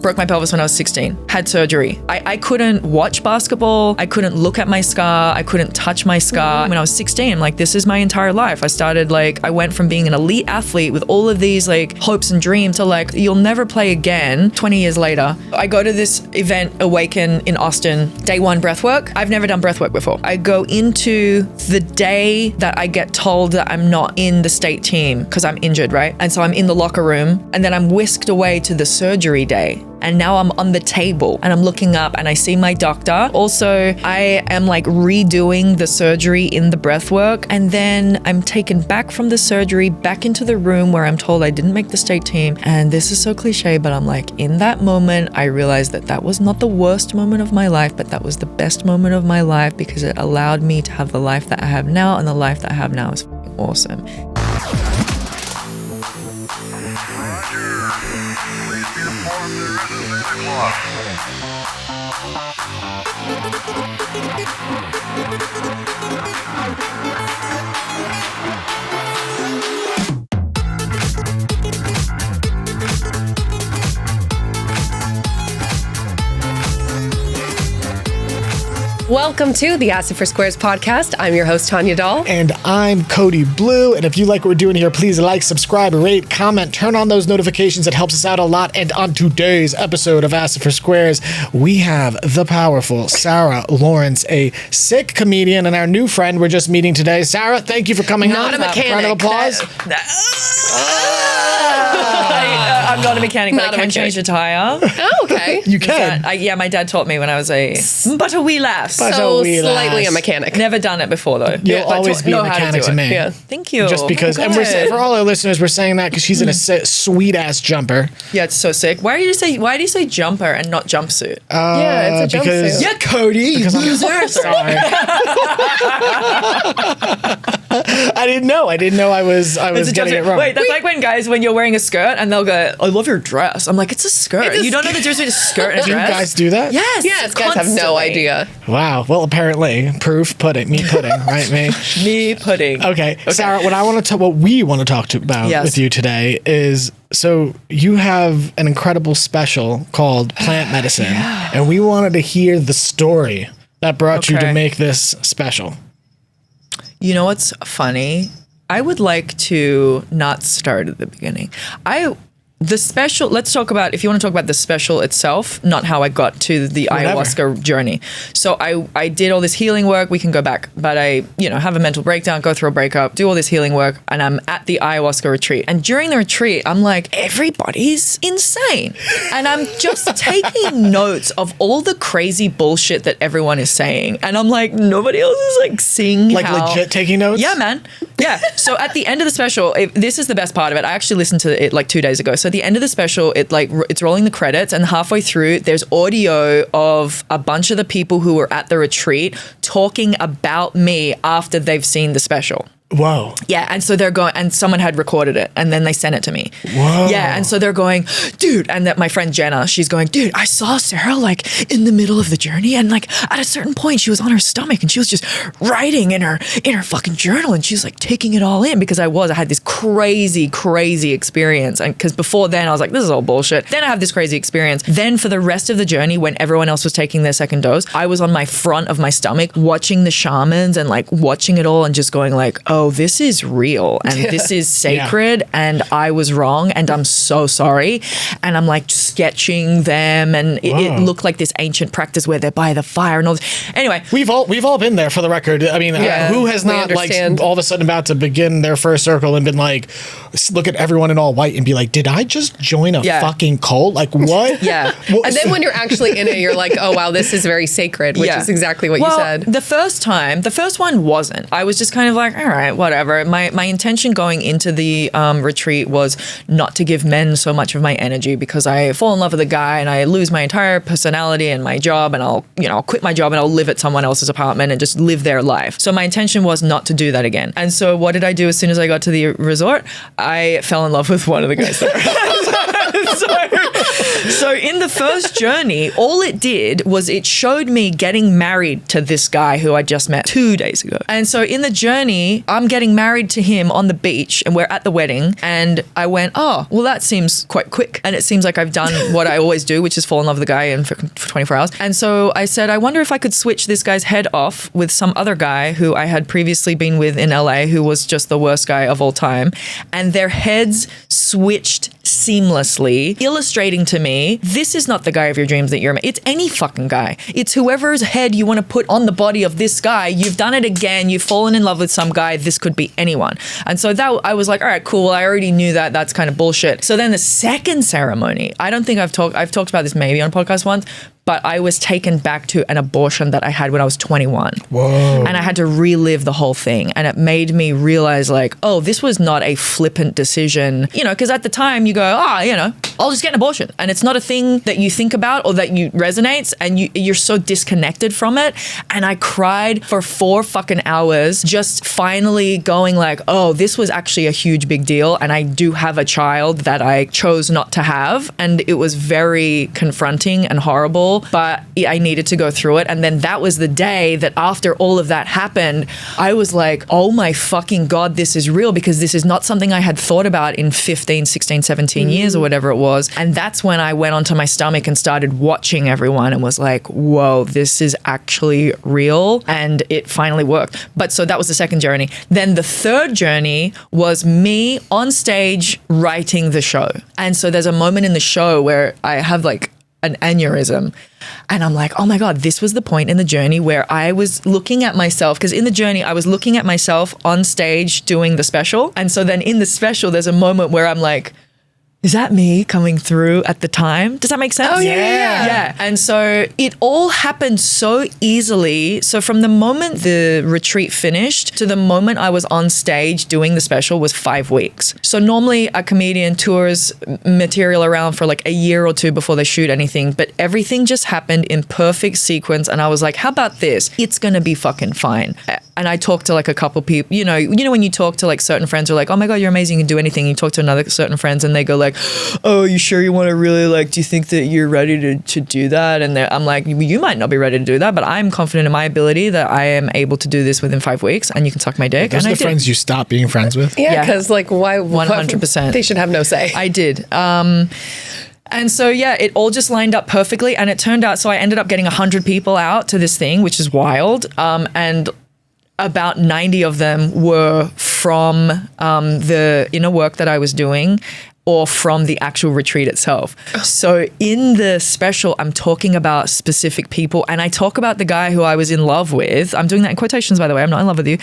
broke my pelvis when I was 16, had surgery. I couldn't watch basketball. I couldn't look at my scar. I couldn't touch my scar. When I was 16, I'm like, this is my entire life. I went from being an elite athlete with all of these like hopes and dreams to like, you'll never play again 20 years later. I go to this event, Awaken in Austin, day 1 breathwork. I've never done breathwork before. I go into the day that I get told that I'm not in the state team because I'm injured, right? And so I'm in the locker room and then I'm whisked away to the surgery day. And now I'm on the table and I'm looking up and I see my doctor. Also, I am like redoing the surgery in the breathwork. And then I'm taken back from the surgery, back into the room where I'm told I didn't make the state team. And this is so cliche, but I'm like, in that moment, I realized that that was not the worst moment of my life, but that was the best moment of my life because it allowed me to have the life that I have now. And the life that I have now is awesome. Welcome to the Acid for Squares podcast. I'm your host, Tanya Dhal. And I'm Cody Blue. And if you like what we're doing here, please like, subscribe, rate, comment, turn on those notifications. It helps us out a lot. And on today's episode of Acid for Squares, we have the powerful Sarah Lawrence, a sick comedian, and our new friend we're just meeting today. Sarah, thank you for coming on. Not a mechanic. Round of applause. I'm not a mechanic, but I can change the tire. Oh, okay. You can. Yeah, my dad taught me when I was but a wee lass. So slightly a mechanic. Never done it before though. You'll always be a mechanic to me. Yeah. Thank you. Just because, and for all our listeners, we're saying that because she's in a sweet ass jumper. Yeah, it's so sick. Why do you say jumper and not jumpsuit? Yeah, it's a because- jumpsuit. Yeah, Cody. Because I'm loser. sorry. I didn't know I was getting it wrong. Wait, that's like when you're wearing a skirt and they'll go, I love your dress. I'm like, it's a skirt. You don't know the difference between a skirt and a Do you dress? guys do that? Yes. Yes, guys have no constantly. idea. Wow. Well, apparently, proof pudding, meat pudding, right, me? Me pudding. Okay, Sarah. What we want to talk about Yes. with you today is, so you have an incredible special called Plant Medicine, and we wanted to hear the story that brought you to Okay. make this special. You know what's funny? I would like to not start at the beginning. Let's talk about, if you want to talk about the special itself, not how I got to the ayahuasca journey. So I did all this healing work. We can go back, but I, have a mental breakdown, go through a breakup, do all this healing work, and I'm at the ayahuasca retreat. And during the retreat, I'm like, everybody's insane. And I'm just taking notes of all the crazy bullshit that everyone is saying. And I'm like, nobody else is like seeing Legit taking notes? Yeah, man. Yeah. So at the end of the special, this is the best part of it. I actually listened to it like 2 days ago. So at the end of the special, it's rolling the credits, and halfway through, there's audio of a bunch of the people who were at the retreat talking about me after they've seen the special. Whoa. Yeah, and so they're going, and someone had recorded it, and then they sent it to me. Whoa. Yeah, and so they're going, dude, and that my friend Jenna, she's going, dude, I saw Sarah like in the middle of the journey, and like at a certain point, she was on her stomach, and she was just writing in her fucking journal, and she was like taking it all in because I had this crazy experience, and because before then I was like, this is all bullshit. Then I have this crazy experience. Then for the rest of the journey, when everyone else was taking their second dose, I was on my front of my stomach watching the shamans and like watching it all and just going like, oh, this is real and this is sacred and I was wrong and I'm so sorry. And I'm like sketching them, and it looked like this ancient practice where they're by the fire and all this. Anyway. We've all been there, for the record. I mean, who has not like all of a sudden about to begin their first circle and been like, look at everyone in all white and be like, did I just join a fucking cult? Like what? Yeah. And then when you're actually in it, you're like, oh wow, this is very sacred, which is exactly what you said. The first one wasn't. I was just kind of like, all right, whatever. My intention going into the retreat was not to give men so much of my energy, because I fall in love with a guy and I lose my entire personality and my job, and I'll quit my job and I'll live at someone else's apartment and just live their life. So my intention was not to do that again. And so what did I do as soon as I got to the resort? I fell in love with one of the guys there. So in the first journey, all it did was it showed me getting married to this guy who I just met 2 days ago. And so in the journey, I'm getting married to him on the beach and we're at the wedding. And I went, oh, well, that seems quite quick. And it seems like I've done what I always do, which is fall in love with the guy for 24 hours. And so I said, I wonder if I could switch this guy's head off with some other guy who I had previously been with in LA, who was just the worst guy of all time. And their heads switched seamlessly, illustrating to me, this is not the guy of your dreams that you're. It's any fucking guy. It's whoever's head you want to put on the body of this guy. You've done it again. You've fallen in love with some guy. This could be anyone. And so that I was like, all right, cool. Well, I already knew that. That's kind of bullshit. So then the second ceremony, I don't think I've talked about this maybe on a podcast once, but I was taken back to an abortion that I had when I was 21. Whoa. And I had to relive the whole thing. And it made me realize like, oh, this was not a flippant decision, because at the time you go, I'll just get an abortion. And it's not a thing that you think about or that you resonates, and you're so disconnected from it. And I cried for 4 fucking hours, just finally going like, oh, this was actually a huge big deal. And I do have a child that I chose not to have. And it was very confronting and horrible, but I needed to go through it. And then that was the day that after all of that happened, I was like, oh my fucking God, this is real, because this is not something I had thought about in 15, 16, 17 years or whatever it was. And that's when I went onto my stomach and started watching everyone and was like, whoa, this is actually real. And it finally worked. But so that was the second journey. Then the third journey was me on stage writing the show. And so there's a moment in the show where I have like an aneurysm. And I'm like, oh my God, this was the point in the journey where I was looking at myself, because in the journey, I was looking at myself on stage doing the special. And so then in the special, there's a moment where I'm like, is that me coming through at the time? Does that make sense? Oh, yeah. Yeah. And so it all happened so easily. So from the moment the retreat finished to the moment I was on stage doing the special was 5 weeks. So normally a comedian tours material around for like a year or 2 before they shoot anything, but everything just happened in perfect sequence. And I was like, how about this? It's going to be fucking fine. And I talked to like a couple people, you know, when you talk to like certain friends who are like, oh my God, you're amazing, you can do anything. You talk to another certain friends and they go like, oh, you sure you want to really like, do you think that you're ready to do that? And I'm like, you might not be ready to do that, but I'm confident in my ability that I am able to do this within 5 weeks and you can suck my dick. Those are the friends you stop being friends with? Yeah, because like why? 100%. They should have no say. I did. And so, yeah, it all just lined up perfectly. And it turned out, so I ended up getting 100 people out to this thing, which is wild. And about 90 of them were from the inner work that I was doing or from the actual retreat itself. So in the special, I'm talking about specific people, and I talk about the guy who I was in love with. I'm doing that in quotations, by the way. I'm not in love with you.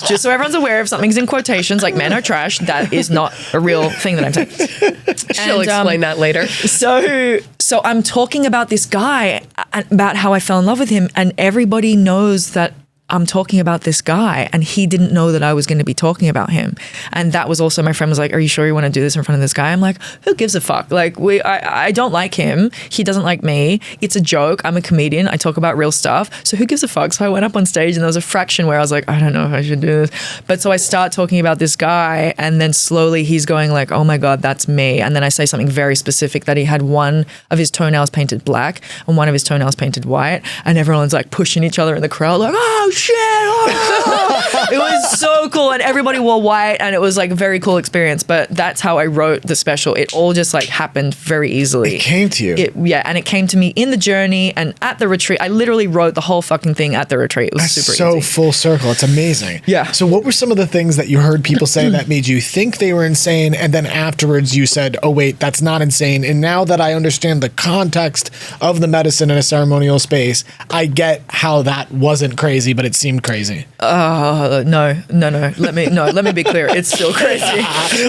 Just so everyone's aware, if something's in quotations, like men are trash, that is not a real thing that I'm saying. She'll explain that later. So I'm talking about this guy, about how I fell in love with him, and everybody knows that I'm talking about this guy, and he didn't know that I was going to be talking about him. And that was also, my friend was like, are you sure you want to do this in front of this guy? I'm like, who gives a fuck? Like, I don't like him. He doesn't like me. It's a joke. I'm a comedian. I talk about real stuff. So who gives a fuck? So I went up on stage and there was a fraction where I was like, I don't know if I should do this. But so I start talking about this guy, and then slowly he's going like, oh my God, that's me. And then I say something very specific, that he had one of his toenails painted black and one of his toenails painted white. And everyone's like pushing each other in the crowd like, oh shit. Oh. It was so cool, and everybody wore white, and it was like a very cool experience. But that's how I wrote the special. It all just like happened very easily. It came to you. And it came to me in the journey and at the retreat. I literally wrote the whole fucking thing at the retreat. It was super easy. Full circle. It's amazing. Yeah. So what were some of the things that you heard people say that made you think they were insane, and then afterwards you said, oh wait, that's not insane, and now that I understand the context of the medicine in a ceremonial space, I get how that wasn't crazy, but it seemed crazy. No. Let me be clear. It's still crazy.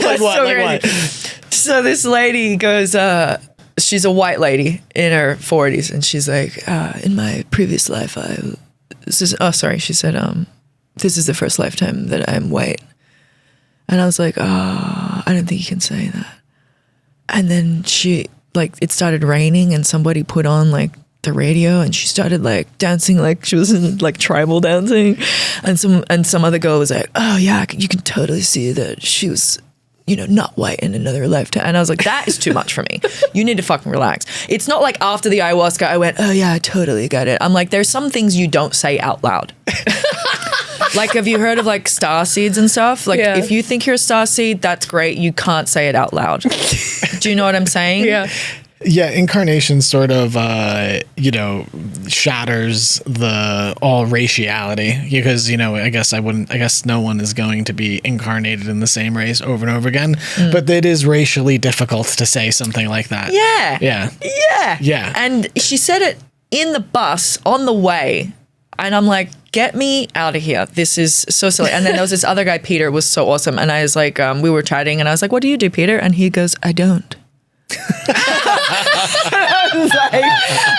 Like what? So like crazy. what? So this lady goes, she's a white lady in her 40s, and she's like, in my previous life, she said, this is the first lifetime that I'm white. And I was like, I don't think you can say that. And then it started raining, and somebody put on like the radio, and she started like dancing like she was in like tribal dancing, and some other girl was like, oh yeah, you can totally see that she was not white in another lifetime. And I was like, that is too much for me. You need to fucking relax. It's not like after the ayahuasca, I went, oh yeah, I totally get it. I'm like, there's some things you don't say out loud. Like, have you heard of like star seeds and stuff? Like, if you think you're a star seed, that's great. You can't say it out loud. Do you know what I'm saying? Yeah. Yeah, incarnation sort of, shatters the all raciality because, I guess no one is going to be incarnated in the same race over and over again. But it is racially difficult to say something like that. Yeah. Yeah. Yeah. Yeah. And she said it in the bus on the way. And I'm like, get me out of here. This is so silly. And then there was this other guy, Peter, was so awesome. And I was like, we were chatting and I was like, what do you do, Peter? And he goes, I don't.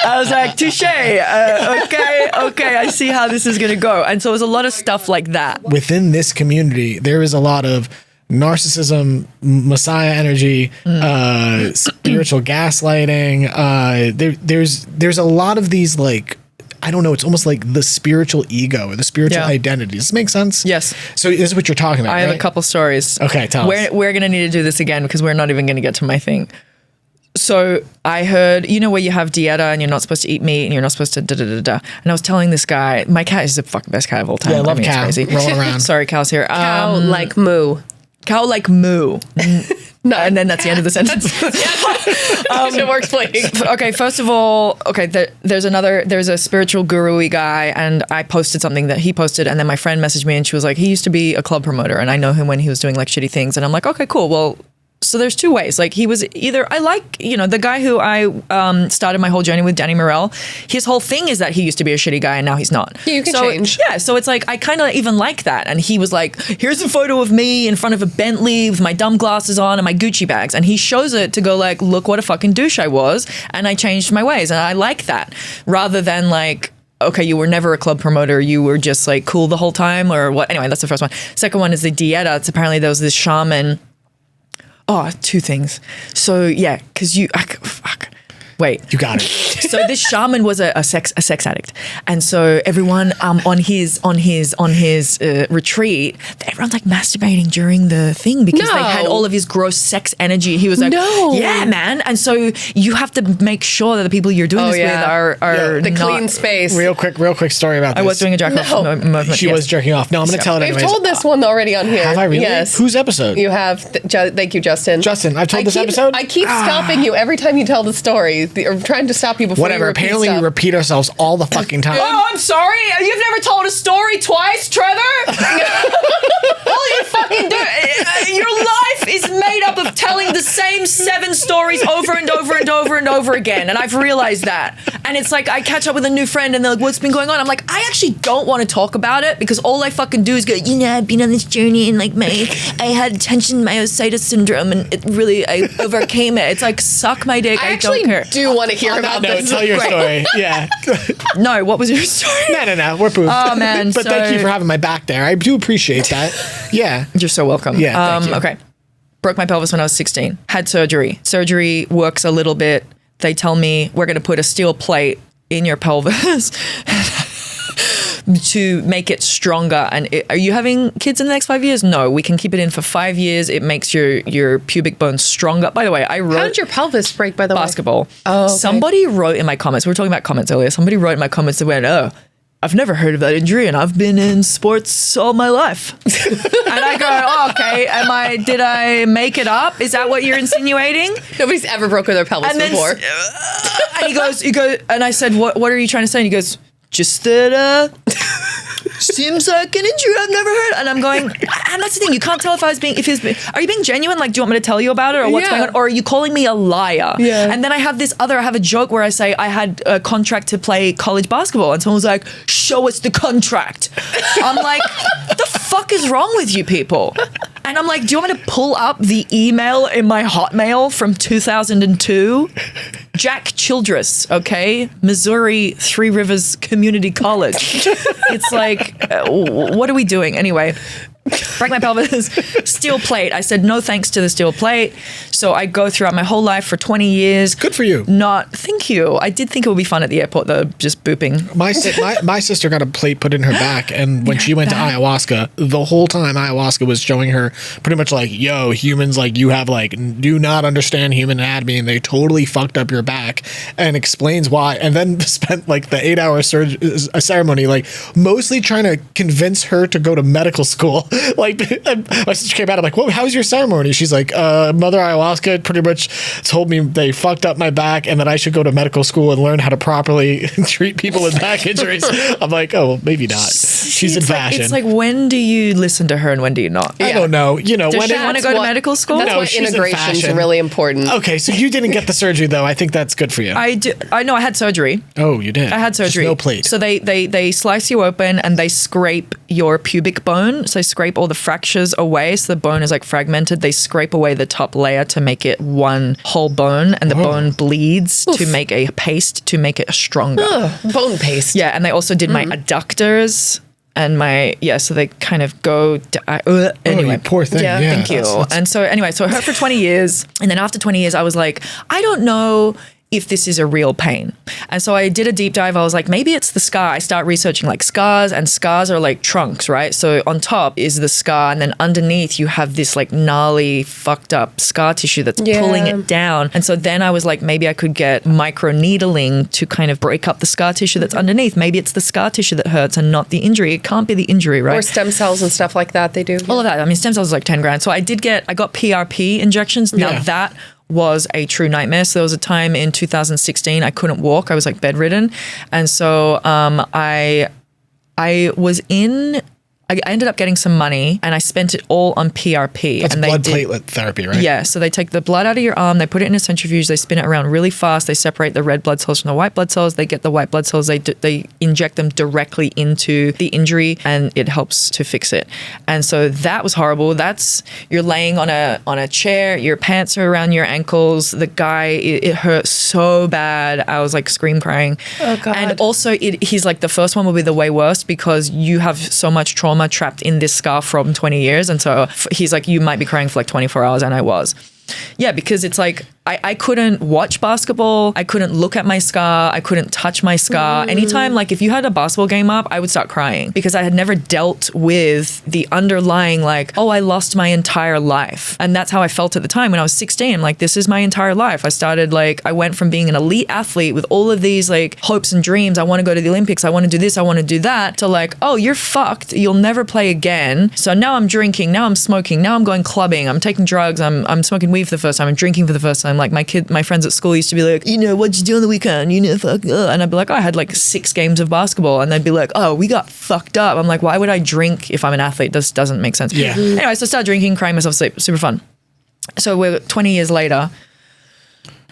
I was like, touche. Okay, I see how this is going to go. And so it was a lot of stuff like that. Within this community, there is a lot of narcissism, messiah energy, spiritual gaslighting. There's a lot of these, like, I don't know, it's almost like the spiritual ego or the spiritual identity. Does this make sense? Yes. So this is what you're talking about, I have a couple stories. Okay, tell us. We're going to need to do this again because we're not even going to get to my thing. So I heard, where you have dieta and you're not supposed to eat meat and you're not supposed to da-da-da-da. And I was telling this guy, my cat is the fucking best cat of all time. Yeah, I love Cow. It's crazy. Rolling around. Sorry, Cow's here. Cow like moo. Cow like moo. No, and then that's the end of the sentence. It works playing. Okay, first of all, there's a spiritual guru-y guy, and I posted something that he posted, and then my friend messaged me, and she was like, he used to be a club promoter, and I know him when he was doing like shitty things, and I'm like, okay, cool, well, so there's two ways. Like, he was either, I like, the guy who I started my whole journey with, Danny Morell, his whole thing is that he used to be a shitty guy and now he's not. You can change. Yeah, so it's like, I kind of even like that. And he was like, here's a photo of me in front of a Bentley with my dumb glasses on and my Gucci bags. And he shows it to go like, look what a fucking douche I was. And I changed my ways. And I like that. Rather than like, okay, you were never a club promoter. You were just like cool the whole time or what? Anyway, that's the first one. Second one is the dieta. It's apparently there was this shaman. Oh, two things. So yeah, because wait. You got it. So this shaman was a sex addict, and so everyone on his retreat, everyone's like masturbating during the thing because they had all of his gross sex energy. He was like, yeah, man. And so you have to make sure that the people you're doing this with are the not, clean space. Real quick story about this. I was doing a jack off movement. She was jerking off. No, I'm going to tell it anyways. We've told this one already on here. Have I really? Yes. Whose episode? You have. Thank you, Justin. Justin, I've told this episode? I keep stopping you every time you tell the story. Or trying to stop you before whatever. You repeat Apparently, stuff. we repeat ourselves all the fucking time. Oh, I'm sorry. You've never told a story twice, Trevor? All you fucking do. Your life is made up of telling the same 7 stories over and over and over and over again. And I've realized that. And it's like, I catch up with a new friend and they're like, what's been going on? I'm like, I actually don't want to talk about it because all I fucking do is go, I've been on this journey and like I had attention myositis syndrome and I overcame it. It's like, suck my dick. I actually don't care. do want to hear about this. Tell your story. Yeah. No, what was your story? No. We're pooped. Oh, man. But thank you for having my back there. I do appreciate that. Yeah. You're so welcome. Yeah, thank you. Okay. Broke my pelvis when I was 16. Had surgery. Surgery works a little bit. They tell me we're going to put a steel plate in your pelvis to make it stronger. And are you having kids in the next 5 years? No, we can keep it in for 5 years. It makes your pubic bones stronger. By the way, I wrote... How did your pelvis break, by the way? Basketball. Oh, okay. Somebody wrote in my comments, we were talking about comments earlier, somebody wrote in my comments that went, I've never heard of that injury and I've been in sports all my life. And I go, okay, did I make it up? Is that what you're insinuating? Nobody's ever broken their pelvis before. And he goes, and I said, what are you trying to say? And he goes, just that, seems like an injury I've never heard. And I'm going, and that's the thing, you can't tell are you being genuine? Like, do you want me to tell you about it or what's going on? Or are you calling me a liar? Yeah. And then I have a joke where I say I had a contract to play college basketball and someone's like, show us the contract. I'm like, the fuck is wrong with you people? And I'm like, do you want me to pull up the email in my Hotmail from 2002? Jack Childress, okay? Missouri Three Rivers Community College. It's like, what are we doing? Anyway, break my pelvis, steel plate. I said no thanks to the steel plate. So I go throughout my whole life for 20 years. Good for you. Thank you. I did think it would be fun at the airport though, just booping. My sister got a plate put in her back, and when she went to ayahuasca, the whole time ayahuasca was showing her pretty much like, yo, humans, like, you have like, do not understand human anatomy, and they totally fucked up your back, and explains why, and then spent like the 8-hour ceremony like mostly trying to convince her to go to medical school. Like, my sister came out, I'm like, well, how was your ceremony? She's like, Mother Ayahuasca pretty much told me they fucked up my back and that I should go to medical school and learn how to properly treat people with back injuries. I'm like, oh, well, maybe not. She's in fashion. It's like, when do you listen to her and when do you not? I don't know. You know, Does when she want to go to medical school? That's why integration is really important. Okay, so you didn't get the surgery though. I think that's good for you. I know I had surgery. Oh, you did? I had surgery. Just no plate. So they slice you open and they scrape your pubic bone. So they scrape all the fractures away. So the bone is like fragmented. They scrape away the top layer to make it one whole bone, and the bone bleeds to make a paste to make it stronger. Bone paste. Yeah, and they also did my adductors and so they kind of go anyway. You poor thing. Yeah, thank you. And so anyway, so it hurt for 20 years, and then after 20 years I was like, I don't know if this is a real pain. And so I did a deep dive. I was like, maybe it's the scar. I start researching like scars, and scars are like trunks, right? So on top is the scar, and then underneath you have this like gnarly, fucked up scar tissue that's pulling it down. And so then I was like, maybe I could get micro needling to kind of break up the scar tissue that's underneath. Maybe it's the scar tissue that hurts and not the injury. It can't be the injury, right? Or stem cells and stuff like that they do. All of that. I mean, stem cells is like 10 grand. So I got PRP injections. Now that was a true nightmare. So there was a time in 2016 I couldn't walk. I was like bedridden. And so I ended up getting some money and I spent it all on PRP. That's and blood platelet therapy, right? Yeah. So they take the blood out of your arm, they put it in a centrifuge, they spin it around really fast, they separate the red blood cells from the white blood cells, they get the white blood cells, they inject them directly into the injury, and it helps to fix it. And so that was horrible. You're laying on a chair, your pants are around your ankles. The guy, it hurt so bad. I was like scream crying. Oh God. And also he's like, the first one will be the way worst because you have so much trauma trapped in this scar from 20 years. And so he's like, you might be crying for like 24 hours. And I was. Yeah, because it's like, I couldn't watch basketball. I couldn't look at my scar. I couldn't touch my scar. Anytime, like if you had a basketball game up, I would start crying because I had never dealt with the underlying like, oh, I lost my entire life. And that's how I felt at the time when I was 16. I'm like, this is my entire life. I went from being an elite athlete with all of these like hopes and dreams. I want to go to the Olympics. I want to do this. I want to do that, to like, oh, you're fucked. You'll never play again. So now I'm drinking. Now I'm smoking. Now I'm going clubbing. I'm taking drugs. I'm smoking weed for the first time. I'm drinking for the first time. Like my friends at school used to be like, what'd you do on the weekend? Fuck. And I'd be like, I had like 6 games of basketball. And they'd be like, oh, we got fucked up. I'm like, why would I drink if I'm an athlete? This doesn't make sense. Yeah. Anyway, so I started drinking, crying myself to sleep. Super fun. So we're 20 years later.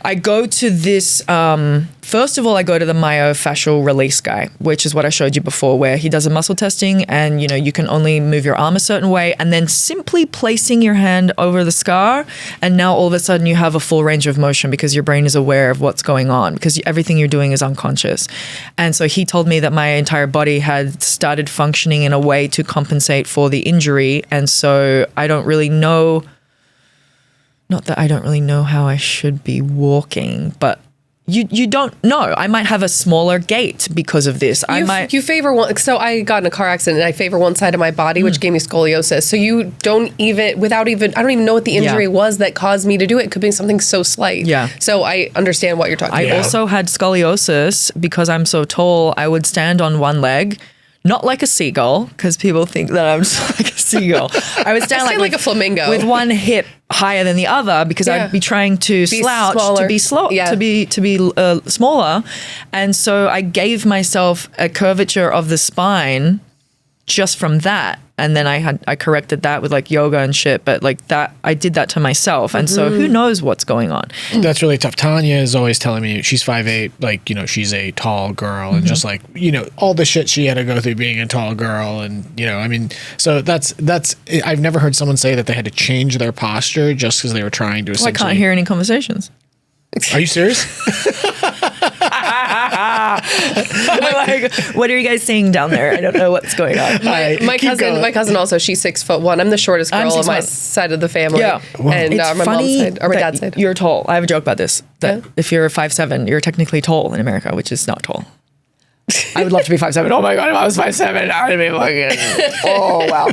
I go to this, first of all, I go to the myofascial release guy, which is what I showed you before, where he does a muscle testing and, you can only move your arm a certain way, and then simply placing your hand over the scar. And now all of a sudden you have a full range of motion because your brain is aware of what's going on because everything you're doing is unconscious. And so he told me that my entire body had started functioning in a way to compensate for the injury. And so I don't really know. Not that I don't really know how I should be walking, but you don't know. I might have a smaller gait because of this. You favor one. So I got in a car accident and I favor one side of my body, which gave me scoliosis. So you don't even, I don't even know what the injury was that caused me to do it. It could be something so slight. Yeah. So I understand what you're talking about. I also had scoliosis because I'm so tall. I would stand on one leg. Not like a seagull, because people think that I'm just like a seagull. I would stand like a flamingo with one hip higher than the other because I'd be trying to slouch smaller. To be slow, to be smaller, and so I gave myself a curvature of the spine just from that. And then I corrected that with like yoga and shit, but like that, I did that to myself. And so who knows what's going on? That's really tough. Tanya is always telling me she's 5'8", like, she's a tall girl and just like, all the shit she had to go through being a tall girl. And, I mean, so that's, I've never heard someone say that they had to change their posture just because they were trying to essentially. I can't hear any conversations. Are you serious? I'm like, what are you guys seeing down there? I don't know what's going on. My cousin also, she's 6'1". I'm the shortest girl on my side of the family. Yeah. And It's my funny mom's side, or my that dad's side. You're tall. I have a joke about this. That if you're 5'7", you're technically tall in America, which is not tall. I would love to be 5'7". Oh my God, if I was 5'7", I would be fucking, oh wow.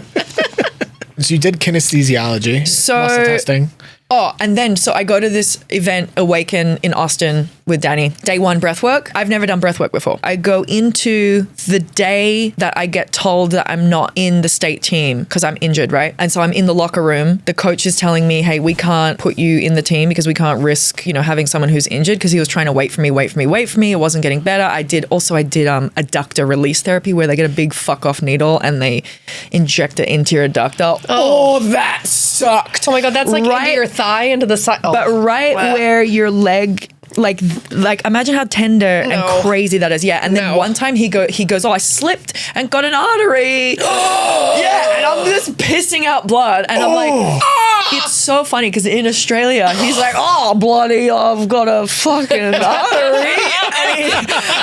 So you did kinesthesiology, muscle testing. Oh, and then, so I go to this event, Awaken, in Austin with Danny. Day 1 breathwork. I've never done breathwork before. I go into the day that I get told that I'm not in the state team because I'm injured, right? And so I'm in the locker room. The coach is telling me, hey, we can't put you in the team because we can't risk, having someone who's injured, because he was trying to wait for me. It wasn't getting better. I did adductor release therapy where they get a big fuck off needle and they inject it into your adductor. Oh, that sucked. Oh my God, that's like into your thigh, into the side. Oh. But where your leg, like imagine how tender and crazy that is. Yeah. And then one time he goes, I slipped and got an artery. Yeah. And I'm just pissing out blood. And I'm like, it's so funny because in Australia, he's like, bloody, I've got a fucking artery.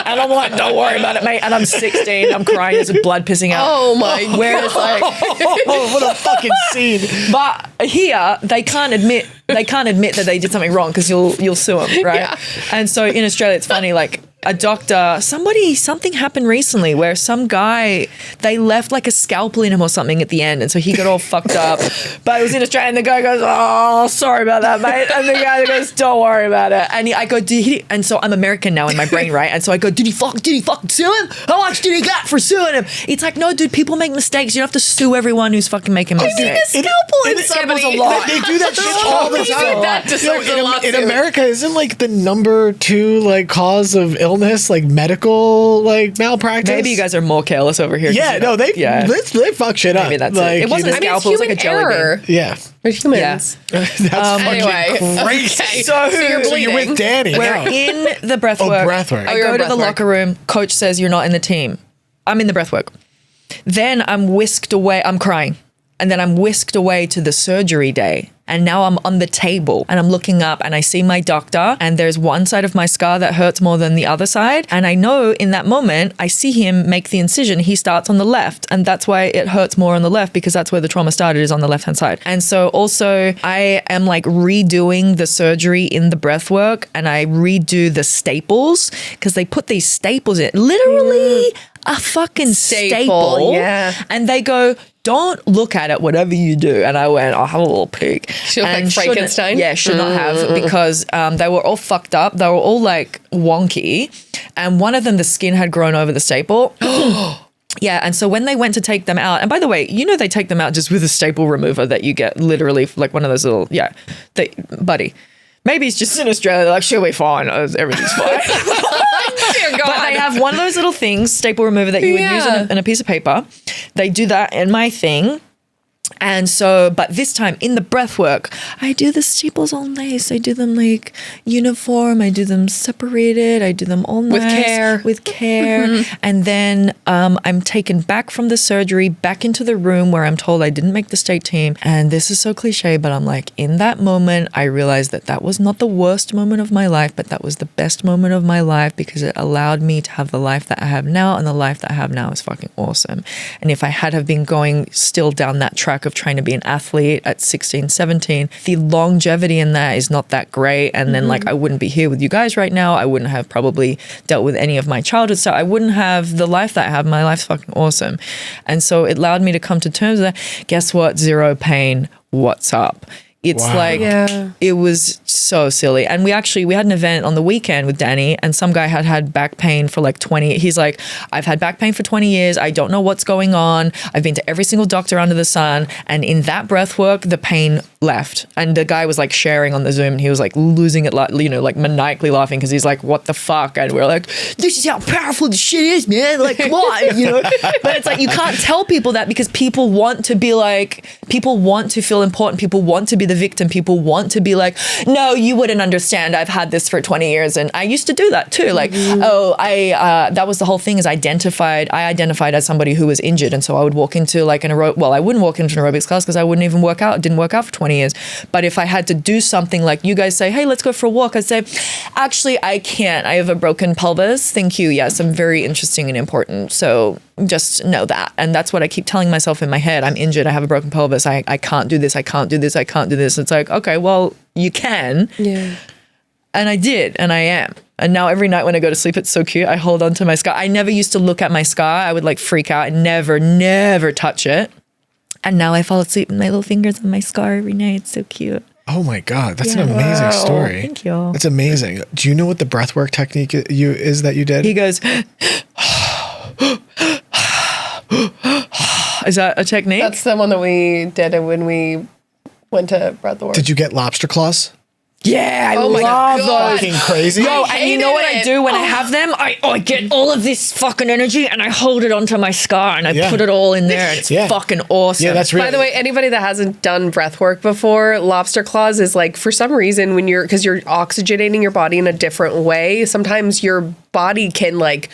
And I'm like, don't worry about it, mate. And I'm 16. I'm crying. There's blood pissing out. Oh my God. Where it's like, what a fucking scene. But here, they can't admit that they did something wrong because you'll sue them, right? Yeah. And so in Australia, it's funny, like a doctor, something happened recently where some guy, they left like a scalpel in him or something at the end. And so he got all fucked up. But it was in Australia and the guy goes, oh, sorry about that, mate. And the guy goes, don't worry about it. And I go, and so I'm American now in my brain, right? And so I go, did he fucking sue him? How much did he get for suing him? It's like, no, dude, people make mistakes. You don't have to sue everyone who's fucking making mistakes. A scalpel in somebody. A lot. They do that shit all the time. That deserves a lawsuit. In America, isn't like the number 2 like cause of illness like medical like malpractice? Maybe you guys are more careless over here. Yeah, no, they fuck shit up. Maybe that's like, it. It wasn't a scalpel, it was like a jelly bean. Yeah. We're humans. Yeah. That's fucking crazy. Okay. So you're with Danny. We're in the breathwork. Breathwork. I go to the locker room. Coach says, you're not in the team. I'm in the breathwork. Then I'm whisked away. I'm crying. And then I'm whisked away to the surgery day. And now I'm on the table and I'm looking up and I see my doctor and there's one side of my scar that hurts more than the other side. And I know in that moment, I see him make the incision. He starts on the left and that's why it hurts more on the left because that's where the trauma started, is on the left-hand side. And so also I am like redoing the surgery in the breath work and I redo the staples because they put these staples in. Literally a fucking staple. Yeah. And they go, don't look at it, whatever you do. And I went, I'll have a little peek. She looked like Frankenstein? Yeah, should not have, because they were all fucked up. They were all like wonky. And one of them, the skin had grown over the staple. Yeah, and so when they went to take them out, and by the way, they take them out just with a staple remover that you get literally like one of those little, buddy. Maybe it's just in Australia, they're like, she'll be fine, everything's fine. Dear God. But they have one of those little things, staple remover, that you would use in a piece of paper. They do that in my thing. And so, but this time in the breath work, I do the staples all nice. I do them like uniform. I do them separated. I do them all nice. With care. Mm-hmm. And then I'm taken back from the surgery, back into the room where I'm told I didn't make the state team. And this is so cliche, but I'm like, in that moment, I realized that was not the worst moment of my life, but that was the best moment of my life because it allowed me to have the life that I have now. And the life that I have now is fucking awesome. And if I had been going still down that track of trying to be an athlete at 16, 17, the longevity in that is not that great. And then like I wouldn't be here with you guys right now. I wouldn't have probably dealt with any of my childhood stuff. I wouldn't have the life that I have. My life's fucking awesome. And so it allowed me to come to terms with that. Guess what? Zero pain. What's up? It's it was so silly. And we had an event on the weekend with Danny and some guy had back pain for like 20. He's like, I've had back pain for 20 years. I don't know what's going on. I've been to every single doctor under the sun. And in that breath work, the pain left. And the guy was like sharing on the Zoom and he was like losing it, like maniacally laughing because he's like, what the fuck? And we're like, this is how powerful this shit is, man. Like, come on, But it's like, you can't tell people that because people want to be like, people want to feel important. People want to be the victim. People want to be like, no, you wouldn't understand. I've had this for 20 years. And I used to do that too. Like, that was the whole thing, is I identified as somebody who was injured. And so I would walk into like I wouldn't walk into an aerobics class because I wouldn't even work out. It didn't work out for 20 20 years. But if I had to do something like you guys say, hey, let's go for a walk, I'd say, actually, I can't. I have a broken pelvis. Thank you. Yes, I'm very interesting and important. So just know that. And that's what I keep telling myself in my head. I'm injured. I have a broken pelvis. I can't do this. I can't do this. I can't do this. It's like, okay, well, you can. Yeah. And I did, and I am. And now every night when I go to sleep, it's so cute. I hold on to my scar. I never used to look at my scar. I would like freak out and never touch it. And now I fall asleep with my little fingers on my scar every night. It's so cute. Oh my God, that's an amazing story. Thank you. That's amazing. Do you know what the breathwork technique is that you did? He goes, is that a technique? That's the one that we did when we went to Breathwork. Did you get lobster claws? Yeah, I Oh my love God. those. Fucking crazy. Yo, and you know what I hated do when I it. have them? I get all of this fucking energy and I hold it onto my scar and I Yeah. put it all in there. And it's Yeah. fucking awesome. Yeah, that's really. By the way, anybody that hasn't done breath work before, lobster claws is like, for some reason, because you're oxygenating your body in a different way, sometimes your body can like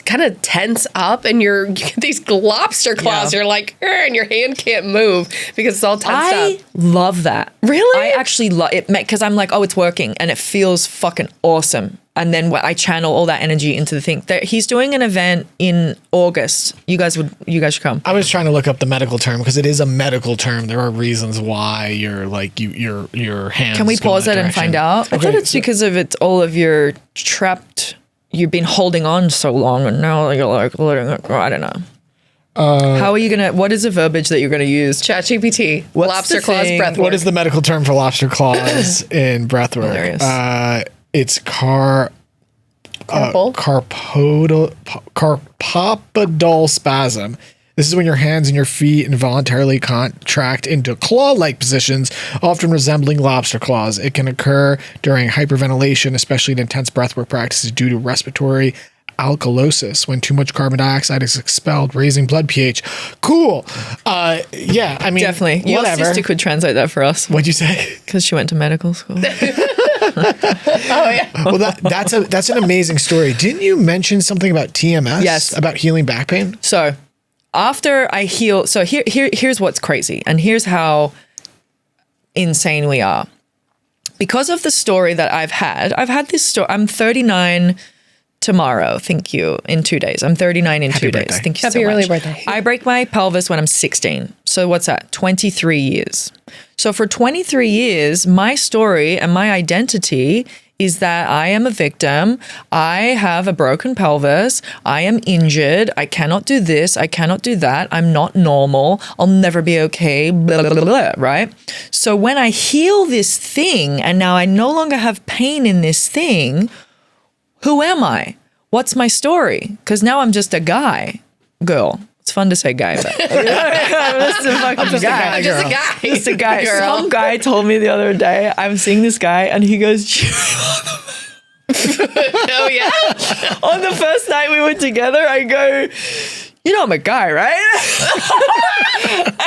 kind of tense up and you get these lobster claws. Yeah. You're like, and your hand can't move because it's all tensed I up. love that. Really? I actually love it because I'm like, oh, it's working and it feels fucking awesome. And then when I channel all that energy into the thing. He's doing an event in August. You guys should come. I was trying to look up the medical term because it is a medical term. There are reasons why you're like your hands. Can we go in pause that it and direction. find out? I Okay, thought it's so- because of it's all of your trapped. You've been holding on so long, and now you're like letting it go. I don't know. How are you gonna? What is the verbiage that you're gonna use? ChatGPT, What's lobster the claws, thing? breath What work. is the medical term for lobster claws in breathwork? Hilarious. It's Carpal? carpopedal spasm. This is when your hands and your feet involuntarily contract into claw-like positions, often resembling lobster claws. It can occur during hyperventilation, especially in intense breathwork practices due to respiratory alkalosis, when too much carbon dioxide is expelled, raising blood pH. Cool. Yeah, I mean, Definitely. Your whatever. sister could translate that for us What'd you say? because she went to medical school. Oh, yeah. Well, that's an amazing story. Didn't you mention something about TMS? Yes. About healing back pain? So after I heal, so here's what's crazy, and here's how insane we are. Because of the story that I've had this story. I'm 39 tomorrow. Thank you. In 2 days. I'm 39 in 2 days. birthday. Thank you Happy so early much. birthday. I break my pelvis when I'm 16. So what's that? 23 years. So for 23 years, my story and my identity is that I am a victim. I have a broken pelvis. I am injured. I cannot do this. I cannot do that. I'm not normal. I'll never be okay. Blah, blah, blah, blah, right? So when I heal this thing and now I no longer have pain in this thing, who am I? What's my story? Because now I'm just a girl. It's fun to say guy, but I'm just a fucking guy. I'm just a guy. Just a guy. Girl. Some guy told me the other day, I'm seeing this guy and he goes, Oh, yeah. on the first night we were together, I go, you know I'm a guy, right?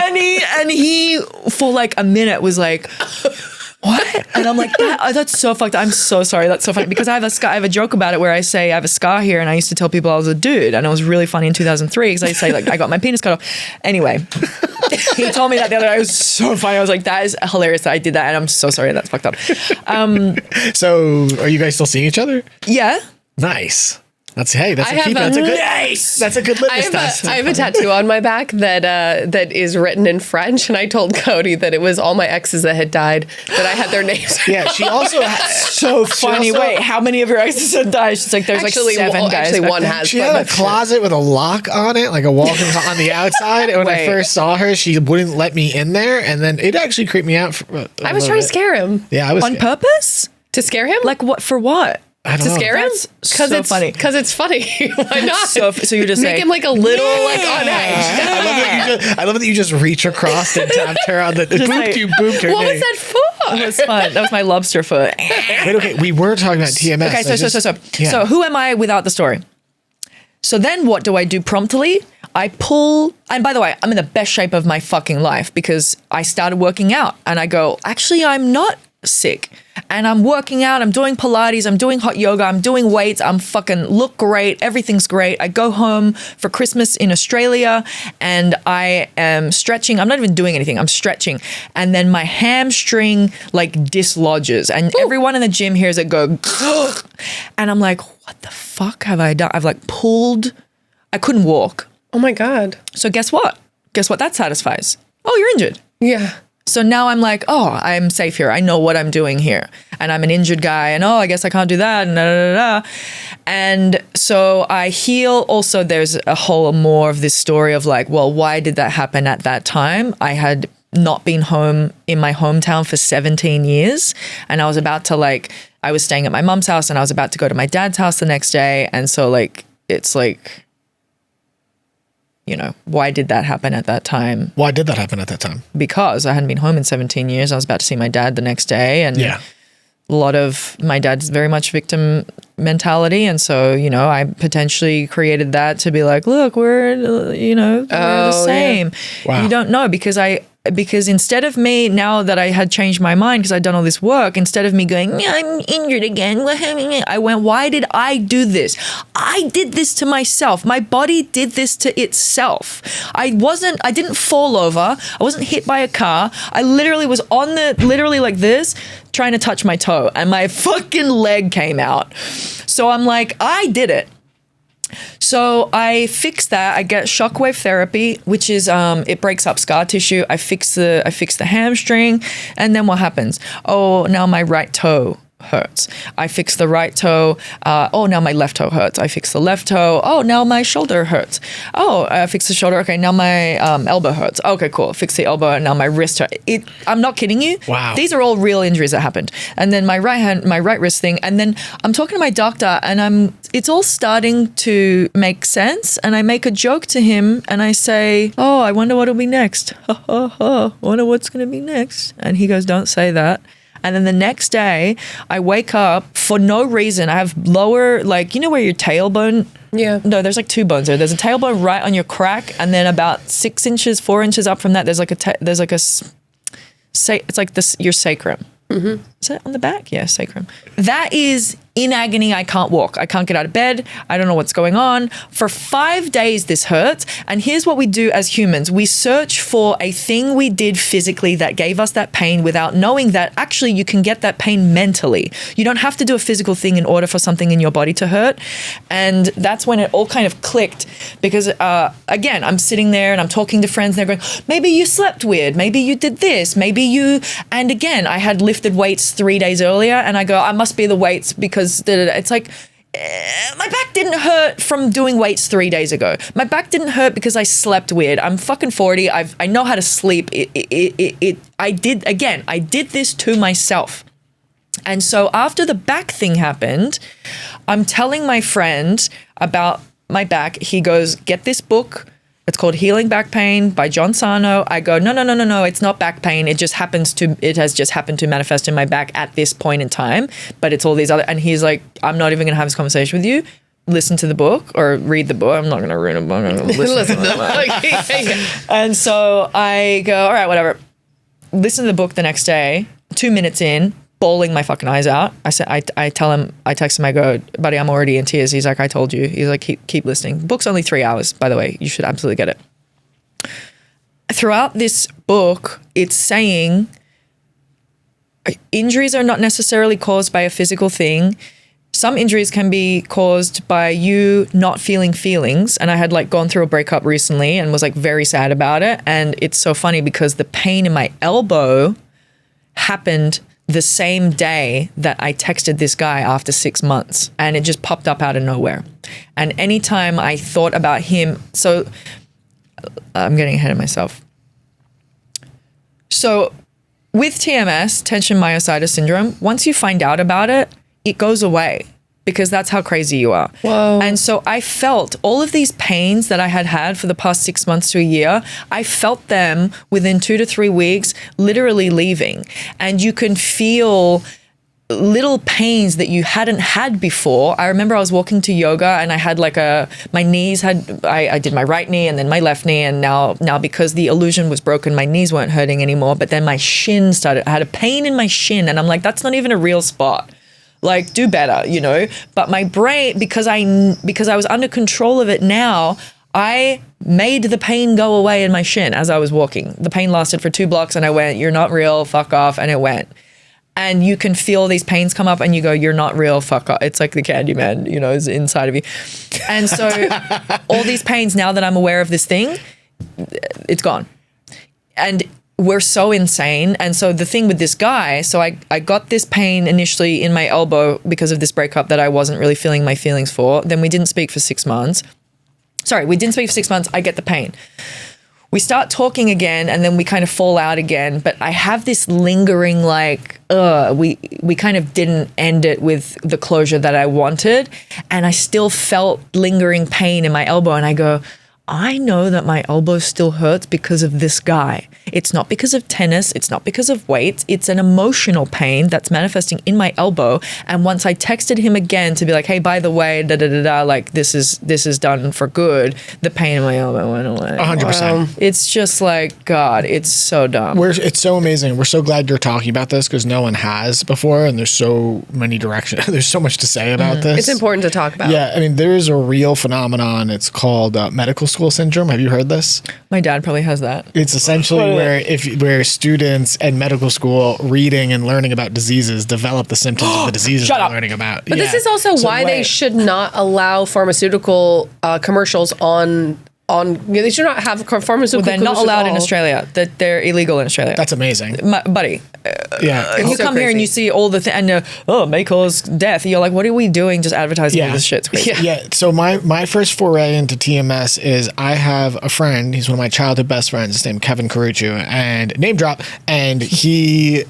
and he for like a minute was like, what? And I'm like, that's so fucked. I'm so sorry. That's so funny because I have a joke about it where I say I have a scar here, and I used to tell people I was a dude, and it was really funny in 2003 because I say like I got my penis cut off. Anyway, he told me that the other day. It was so funny. I was like, that is hilarious that I did that, and I'm so sorry. That's fucked up. So, are you guys still seeing each other? Yeah. Nice. That's a I have good. a- That's a good litmus test. I have a tattoo on my back that is written in French, and I told Cody that it was all my exes that had died, that I had their names. Yeah, she also So funny. also- Wait, how many of your exes have died? She's like, there's Actually, like 7 well, guys. actually back one there. has. She but had a that's- closet with a lock on it, like a walk-in on the outside. And when I Wait. first saw her, she wouldn't let me in there, and then it actually creeped me out. I was trying to scare him. Yeah, I was On purpose? To scare him? Like what? For what? I don't to know. scare him? That's so funny. Because it's funny. Why not? So you're just Make saying, him like a little like on edge. I love that you just reach across and tapped her on the like- booped her What was knee. that for? It was fun. That was my lobster foot. Wait, okay, we were talking about TMS. Okay, Yeah. so who am I without the story? So then what do I do promptly? I pull, and by the way, I'm in the best shape of my fucking life because I started working out and I go, actually, I'm not sick. and I'm working out, I'm doing Pilates, I'm doing hot yoga, I'm doing weights, I'm fucking look great, everything's great. I go home for Christmas in Australia and I am stretching. I'm not even doing anything, I'm stretching. And then my hamstring like dislodges and everyone in the gym hears it go, and I'm like, what the fuck have I done? I've like pulled, I couldn't walk. Oh my God. So guess what? Guess what that satisfies? Oh, you're injured. Yeah. So now I'm like, oh, I'm safe here. I know what I'm doing here. And I'm an injured guy. And I guess I can't do that. And, da, da, da, da. And so I heal. Also, there's a whole more of this story of like, well, why did that happen at that time? I had not been home in my hometown for 17 years. And I was about to like, I was staying at my mom's house and I was about to go to my dad's house the next day. And so like, it's like, you know, why did that happen at that time? Why did that happen at that time? Because I hadn't been home in 17 years. I was about to see my dad the next day. And Yeah. a lot of my dad's very much victim mentality. And so, you know, I potentially created that to be like, look, we're, you know, we're the same. Yeah. Wow. You don't know because instead of me, now that I had changed my mind because I'd done all this work, instead of me going, I'm injured again, I went, why did I do this? I did this to myself. My body did this to itself. I didn't fall over. I wasn't hit by a car. I literally was literally like this, trying to touch my toe and my fucking leg came out. So I'm like, I did it. So I fix that. I get shockwave therapy, which is it breaks up scar tissue. I fix the hamstring, and then what happens? Oh, now my right toe hurts. I fix the right toe. Oh, now my left toe hurts. I fix the left toe. Oh, now my shoulder hurts. Oh, I fix the shoulder. Okay, now my elbow hurts. Okay, cool. Fix the elbow, and now my wrist hurts. I'm not kidding you. Wow. These are all real injuries that happened. And then my right wrist thing. And then I'm talking to my doctor, and it's all starting to make sense. And I make a joke to him, and I say, "Oh, I wonder what'll be next. Wonder what's gonna be next." And he goes, "Don't say that." And then the next day, I wake up for no reason. I have lower, like, you know where your tailbone? Yeah. No, there's like two bones there. There's a tailbone right on your crack, and then about 4 inches up from that, there's like it's like this your sacrum. Mm-hmm. Is that on the back? Yeah, sacrum. That is in agony. I can't walk. I can't get out of bed. I don't know what's going on. For 5 days, this hurts. And here's what we do as humans. We search for a thing we did physically that gave us that pain without knowing that actually you can get that pain mentally. You don't have to do a physical thing in order for something in your body to hurt. And that's when it all kind of clicked because, again, I'm sitting there and I'm talking to friends and they're going, maybe you slept weird. Maybe you did this. Maybe you... And again, I had lifted weights 3 days earlier and I go, I must be the weights because it's like my back didn't hurt from doing weights 3 days ago. My back didn't hurt because I slept weird. I'm fucking 40. I know how to sleep. I did this to myself. And so after the back thing happened, I'm telling my friend about my back. He goes, get this book. It's called Healing Back Pain by John Sarno. I go, no, it's not back pain. It has just happened to manifest in my back at this point in time, but it's all these other, and he's like, I'm not even gonna have this conversation with you. Listen to the book or read the book. I'm not gonna read a book. I'm gonna listen to the book. And so I go, all right, whatever. Listen to the book the next day, 2 minutes in, bawling my fucking eyes out. I tell him, I text him, I go, buddy, I'm already in tears. He's like, I told you. He's like, keep listening. The book's only 3 hours, by the way. You should absolutely get it. Throughout this book, it's saying injuries are not necessarily caused by a physical thing. Some injuries can be caused by you not feeling feelings. And I had like gone through a breakup recently and was like very sad about it. And it's so funny because the pain in my elbow happened the same day that I texted this guy after 6 months, and it just popped up out of nowhere. And anytime I thought about him, so I'm getting ahead of myself. So with TMS, tension myositis syndrome, once you find out about it, it goes away because that's how crazy you are. Whoa. And so I felt all of these pains that I had for the past 6 months to a year, I felt them within 2 to 3 weeks, literally leaving. And you can feel little pains that you hadn't had before. I remember I was walking to yoga and I had like my knees had, I did my right knee and then my left knee, and now because the illusion was broken, my knees weren't hurting anymore, but then my shin I had a pain in my shin, and I'm like, that's not even a real spot. Like, do better, you know? But my brain, because I was under control of it now, I made the pain go away in my shin as I was walking. The pain lasted for 2 blocks and I went, you're not real, fuck off, and it went. And you can feel these pains come up and you go, you're not real, fuck off. It's like the Candyman, you know, is inside of you. And so all these pains, now that I'm aware of this thing, it's gone. And we're so insane. And so the thing with this guy, so I got this pain initially in my elbow because of this breakup that I wasn't really feeling my feelings for. Then we didn't speak for 6 months. We didn't speak for 6 months. I get the pain. We start talking again, and then we kind of fall out again. But I have this lingering, like, we kind of didn't end it with the closure that I wanted. And I still felt lingering pain in my elbow. And I go, I know that my elbow still hurts because of this guy. It's not because of tennis. It's not because of weights. It's an emotional pain that's manifesting in my elbow. And once I texted him again to be like, hey, by the way, like this is done for good, the pain in my elbow went away. 100%. It's just like, God, it's so dumb. It's so amazing. We're so glad you're talking about this because no one has before, and there's so many directions. There's so much to say about this. It's important to talk about. Yeah, I mean, there is a real phenomenon. It's called medical school syndrome. Have you heard this? My dad probably has that. It's essentially where students at medical school reading and learning about diseases develop the symptoms of the diseaces they're learning about. But this is also why they should not allow pharmaceutical commercials on. They should not have pharmaceutical. They're not allowed in Australia. That they're illegal in Australia. That's amazing, buddy. Yeah, you come here and you see all the and may cause death. You're like, what are we doing? Just advertising all this shit. It's crazy. Yeah. So my first foray into TMS is I have a friend. He's one of my childhood best friends. His name Kevin Caruccio, and name drop. And he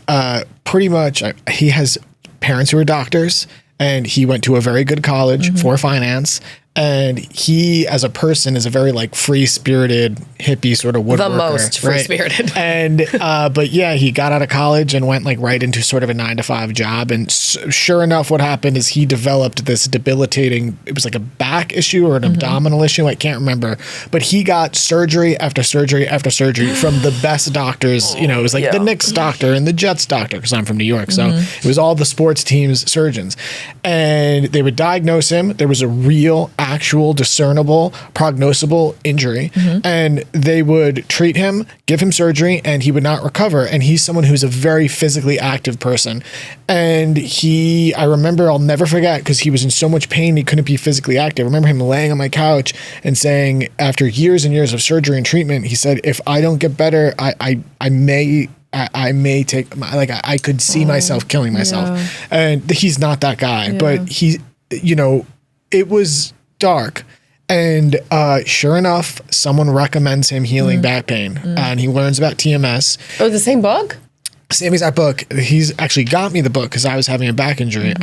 pretty much he has parents who are doctors, and he went to a very good college for finance. And he, as a person, is a very like free-spirited hippie sort of woodworker. The most free-spirited. Right? And but yeah, he got out of college and went like right into sort of a 9-to-5 job. And sure enough, what happened is he developed this debilitating. It was like a back issue or an abdominal issue. I can't remember. But he got surgery after surgery after surgery from the best doctors. You know, it was like the Knicks doctor and the Jets doctor because I'm from New York. So it was all the sports teams' surgeons, and they would diagnose him. There was a real, actual, discernible, prognosable injury, and they would treat him, give him surgery, and he would not recover. And he's someone who's a very physically active person. And I remember, I'll never forget, because he was in so much pain, he couldn't be physically active. I remember him laying on my couch and saying, after years and years of surgery and treatment, he said, if I don't get better, I may take, like, I could see myself killing myself. And he's not that guy, but he, you know, it was dark. And sure enough, someone recommends him healing back pain. And he learns about TMS. Oh, the same book? Same exact book. He's actually got me the book because I was having a back injury.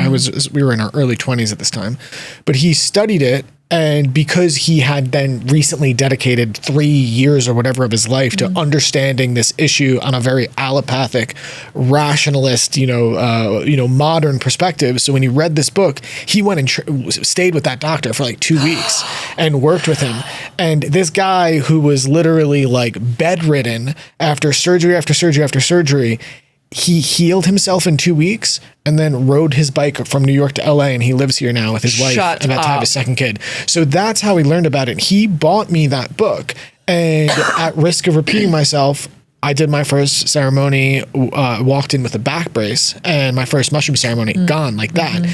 We were in our early 20s at this time. But he studied it. And because he had then recently dedicated 3 years or whatever of his life to understanding this issue on a very allopathic, rationalist, modern perspective. So when he read this book, he went and stayed with that doctor for like 2 weeks and worked with him. And this guy who was literally like bedridden after surgery after surgery after surgery, he healed himself in 2 weeks and then rode his bike from New York to LA, and he lives here now with his wife and about to have his second kid. So that's how he learned about it. He bought me that book, and at risk of repeating myself, I did my first ceremony, walked in with a back brace, and my first mushroom ceremony, gone like that.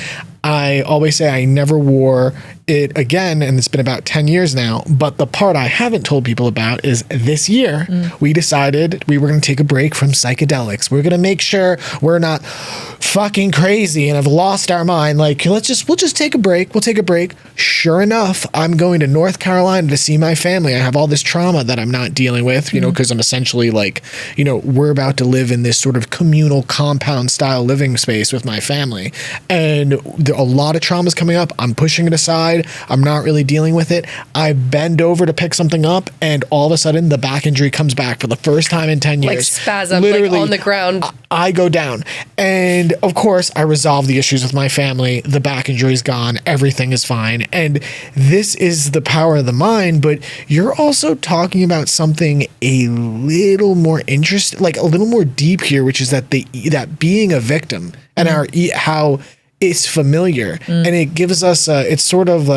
I always say I never wore it again, and it's been about 10 years now. But the part I haven't told people about is this year, we decided we were going to take a break from psychedelics. We're going to make sure we're not fucking crazy and have lost our mind. Like, we'll just take a break. We'll take a break. Sure enough, I'm going to North Carolina to see my family. I have all this trauma that I'm not dealing with, because I'm essentially like, we're about to live in this sort of communal compound style living space with my family. And a lot of trauma's coming up. I'm pushing it aside. I'm not really dealing with it. I bend over to pick something up, and all of a sudden the back injury comes back for the first time in 10 years. Like spasm, like on the ground. I go down. And of course, I resolve the issues with my family. The back injury is gone. Everything is fine. And this is the power of the mind. But you're also talking about something a little more interesting, like a little more deep here, which is that that being a victim and how it's familiar, and it gives us it's sort of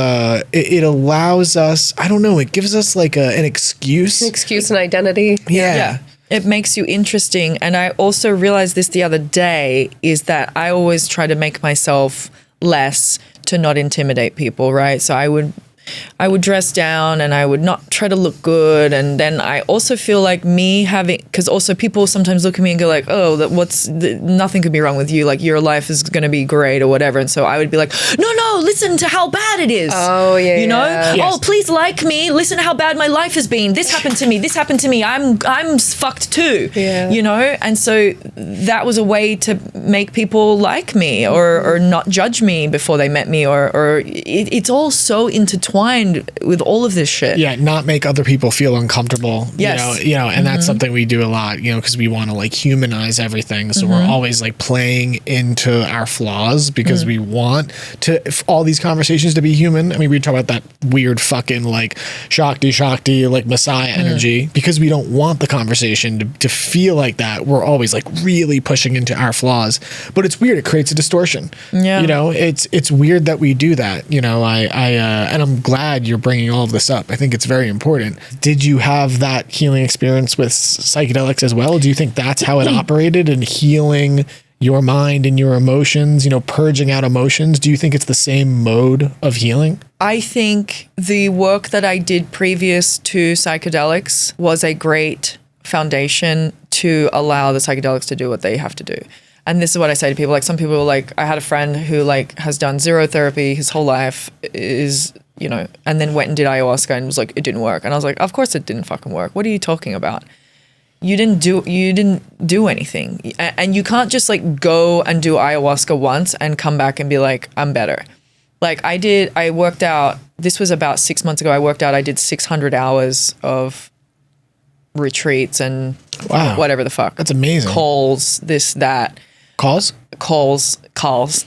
it allows us, I don't know, it gives us like an excuse and identity. Yeah. It makes you interesting. And I also realized this the other day, is that I always try to make myself less to not intimidate people, right? So I would dress down and I would not try to look good. And then I also feel like because also people sometimes look at me and go like, oh, nothing could be wrong with you. Like your life is going to be great or whatever. And so I would be like, no, listen to how bad it is. Oh, yeah. You know? Yeah. Yes. Oh, please like me. Listen to how bad my life has been. This happened to me. This happened to me. I'm fucked too. Yeah. You know? And so that was a way to make people like me or not judge me before they met me, or it's all so intertwined with all of this shit. Yeah, not make other people feel uncomfortable. Yes. You know, and that's something we do a lot, because we want to like humanize everything. So we're always like playing into our flaws because we want all these conversations to be human. I mean, we talk about that weird fucking like Shakti, like Messiah energy, because we don't want the conversation to feel like that. We're always like really pushing into our flaws, but it's weird. It creates a distortion. Yeah. It's weird that we do that. And I'm glad you're bringing all of this up. I think it's very important. Did you have that healing experience with psychedelics as well? Do you think that's how it operated in healing your mind and your emotions, purging out emotions? Do you think it's the same mode of healing? I think the work that I did previous to psychedelics was a great foundation to allow the psychedelics to do what they have to do. And this is what I say to people. Like some people like, I had a friend who like has done zero therapy his whole life, and then went and did ayahuasca and was like, it didn't work. And I was like, of course it didn't fucking work. What are you talking about? You didn't do anything. And you can't just like go and do ayahuasca once and come back and be like, I'm better. Like I worked out, this was about 6 months ago. I did 600 hours of retreats and whatever the fuck. That's amazing. Calls, this, that. Calls,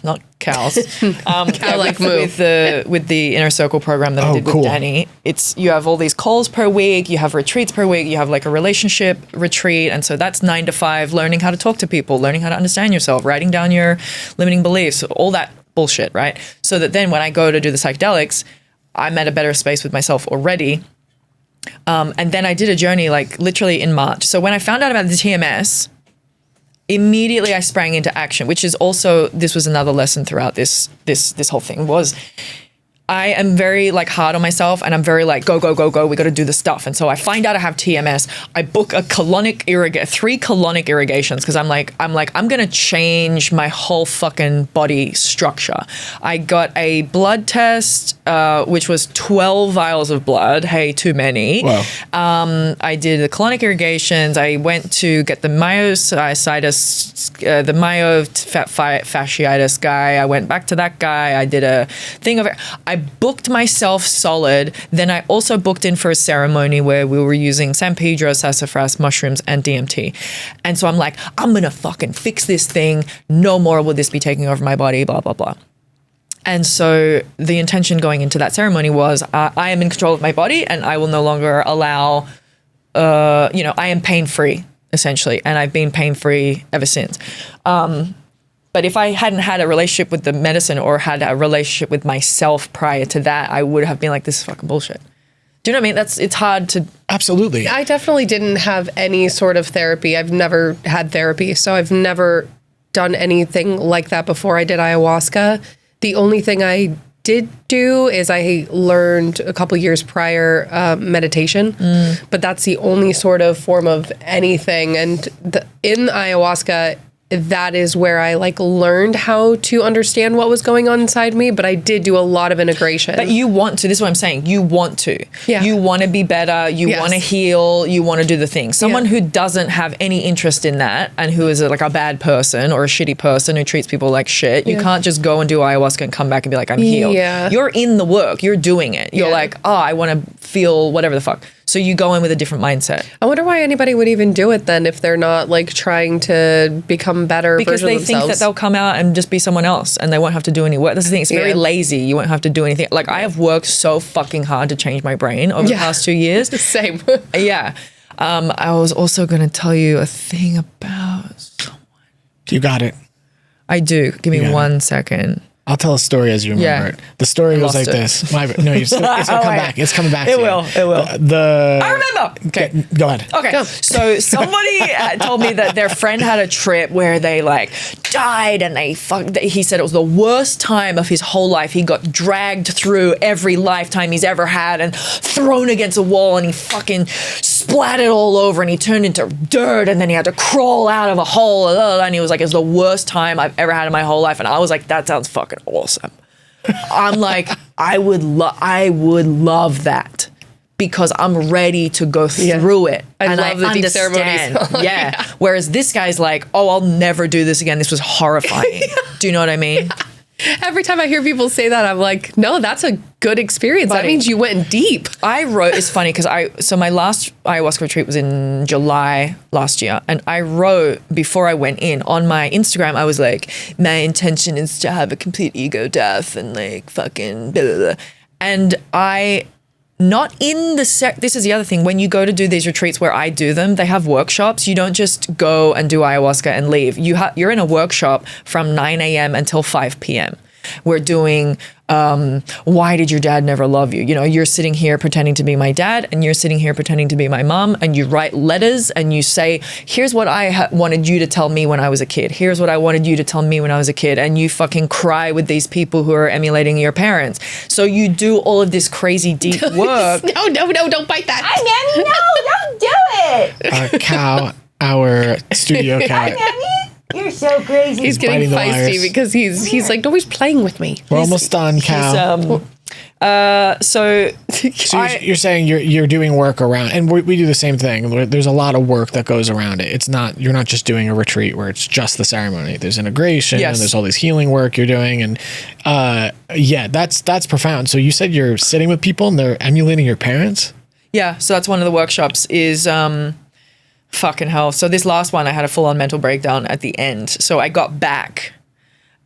not cows. Cow-like move. With the Inner Circle program that I did with Danny, you have all these calls per week, you have retreats per week, you have like a relationship retreat, and so that's 9 to 5, learning how to talk to people, learning how to understand yourself, writing down your limiting beliefs, all that bullshit, right? So that then when I go to do the psychedelics, I'm at a better space with myself already. And then I did a journey like literally in March. So when I found out about the TMS, immediately I sprang into action, which is also, this was another lesson throughout this whole thing, was I am very like hard on myself, and I'm very like, go, we got to do the stuff. And so I find out I have TMS. I book a 3 colonic irrigations, because I'm going to change my whole fucking body structure. I got a blood test, which was 12 vials of blood. Hey, too many. Wow. I did the colonic irrigations. I went to get the myositis, the myofasciitis guy. I went back to that guy. I did a thing of it. I booked myself solid. Then I also booked in for a ceremony where we were using San Pedro, sassafras, mushrooms, and DMT. And so I'm like, I'm going to fucking fix this thing. No more will this be taking over my body, blah, blah, blah. And so the intention going into that ceremony was I am in control of my body, and I will no longer allow, I am pain-free, essentially. And I've been pain-free ever since. But if I hadn't had a relationship with the medicine or had a relationship with myself prior to that, I would have been like, this is fucking bullshit. Do you know what I mean? It's hard to... Absolutely. I definitely didn't have any sort of therapy. I've never had therapy, so I've never done anything like that before I did ayahuasca. The only thing I did do is I learned a couple years prior meditation, but that's the only sort of form of anything. And in ayahuasca, that is where I like learned how to understand what was going on inside me, but I did do a lot of integration. But you want to, this is what I'm saying, you want to. Yeah. You want to be better, you Yes. want to heal, you want to do the thing. Someone who doesn't have any interest in that and who is like a bad person or a shitty person who treats people like shit, you can't just go and do ayahuasca and come back and be like, I'm healed. Yeah. You're in the work, you're doing it. You're like, oh, I want to feel whatever the fuck. So you go in with a different mindset. I wonder why anybody would even do it then if they're not like trying to become better Because they versions of think that themselves. they'll come out and just be someone else and they won't have to do any work. That's the thing. It's very lazy. You won't have to do anything. Like I have worked so fucking hard to change my brain over the past 2 years. Same. Yeah. I was also going to tell you a thing about someone. You got it. I do. Give me got 1 second. I'll tell a story as you remember Yeah. it. The story goes lost like it. this. No, it's gonna come back. It's coming back. It to you. will. It will. I remember. Okay. Go ahead. Okay, so somebody told me that their friend had a trip where they like died and he said it was the worst time of his whole life. He got dragged through every lifetime he's ever had and thrown against a wall and he fucking splattered all over and he turned into dirt and then he had to crawl out of a hole and he was like, it's the worst time I've ever had in my whole life. And I was like, that sounds fucking awesome. I'm like, I would love that. Because I'm ready to go through it. I love the deep understand. ceremonies. Yeah. Whereas this guy's like, oh, I'll never do this again. This was horrifying. Do you know what I mean? Every time I hear people say that, I'm like, no, that's a good experience. That means you went deep. I wrote, it's funny because so my last ayahuasca retreat was in July last year. And I wrote before I went in on my Instagram, I was like, my intention is to have a complete ego death and like fucking blah, blah, blah. And not in the this is the other thing. When you go to do these retreats where I do them, they have workshops. You don't just go and do ayahuasca and leave. You're in a workshop from 9 a.m. until 5 p.m. We're doing, why did your dad never love you? You know, you're sitting here pretending to be my dad and you're sitting here pretending to be my mom and you write letters and you say, here's what I wanted you to tell me when I was a kid. Here's what I wanted you to tell me when I was a kid. And you fucking cry with these people who are emulating your parents. So you do all of this crazy deep work. No, don't bite that. Hi, Mammy, no, don't do it. Our cow, our studio cat. You're so crazy. He's getting biting the feisty wires. because he's like, nobody's playing with me. We're almost done, cow. So You're saying you're doing work around, and we do the same thing. There's a lot of work that goes around it. You're not just doing a retreat where it's just the ceremony. There's integration, Yes. and there's all this healing work you're doing, and that's profound. So you said you're sitting with people and they're emulating your parents. yeah, so that's one of the workshops is fucking hell. So this last one, I had a full-on mental breakdown at the end. So I got back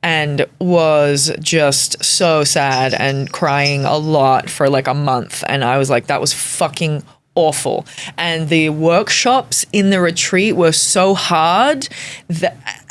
and was just so sad and crying a lot for like a month. And I was like, that was fucking awful. And the workshops in the retreat were so hard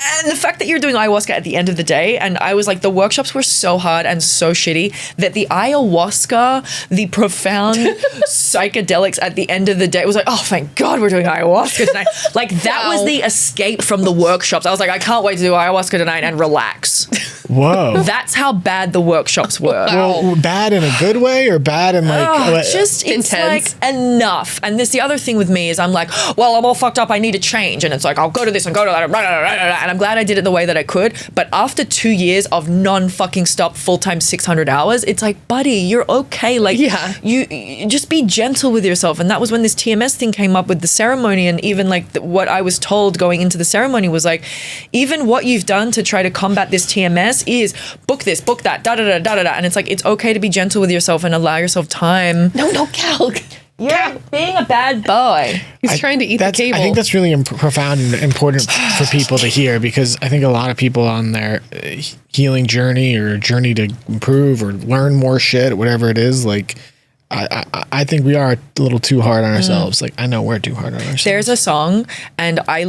and the fact that you're doing ayahuasca at the end of the day, and I was like, the workshops were so hard and so shitty that the ayahuasca, the profound psychedelics at the end of the day, was like, oh, thank God we're doing ayahuasca tonight. Like that was the escape from the workshops. I was like, I can't wait to do ayahuasca tonight and relax. Whoa. That's how bad the workshops were. Well, bad in a good way or bad in like Just it's intense. like enough. And this the other thing with me is I'm like, well, I'm all fucked up. I need to change. And it's like, I'll go to this and go to that. And I'm glad I did it the way that I could. But after 2 years of non-fucking stop full-time 600 hours, it's like, buddy, you're okay. Like, you just be gentle with yourself. And that was when this TMS thing came up with the ceremony. And even like what I was told going into the ceremony was like, even what you've done to try to combat this TMS is book this, book that, da-da-da-da-da-da. And it's like, it's okay to be gentle with yourself and allow yourself time. No, Cal. You're being a bad boy. He's trying to eat the cable. I think that's really profound and important for people to hear, because I think a lot of people on their healing journey or journey to improve or learn more shit, whatever it is, like I think we are a little too hard on ourselves. Like I know we're too hard on ourselves. There's a song, and I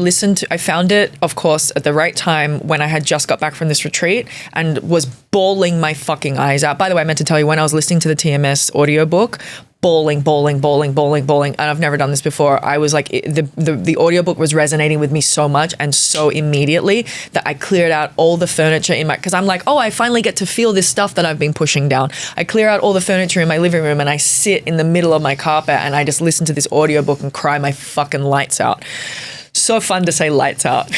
found it, of course, at the right time when I had just got back from this retreat and was bawling my fucking eyes out. By the way, I meant to tell you, when I was listening to the TMS audiobook, bawling. And I've never done this before. I was like, the audiobook was resonating with me so much and so immediately that I cleared out all the furniture because I'm like, oh, I finally get to feel this stuff that I've been pushing down. I clear out all the furniture in my living room and I sit in the middle of my carpet and I just listen to this audiobook and cry my fucking lights out. So fun to say lights out.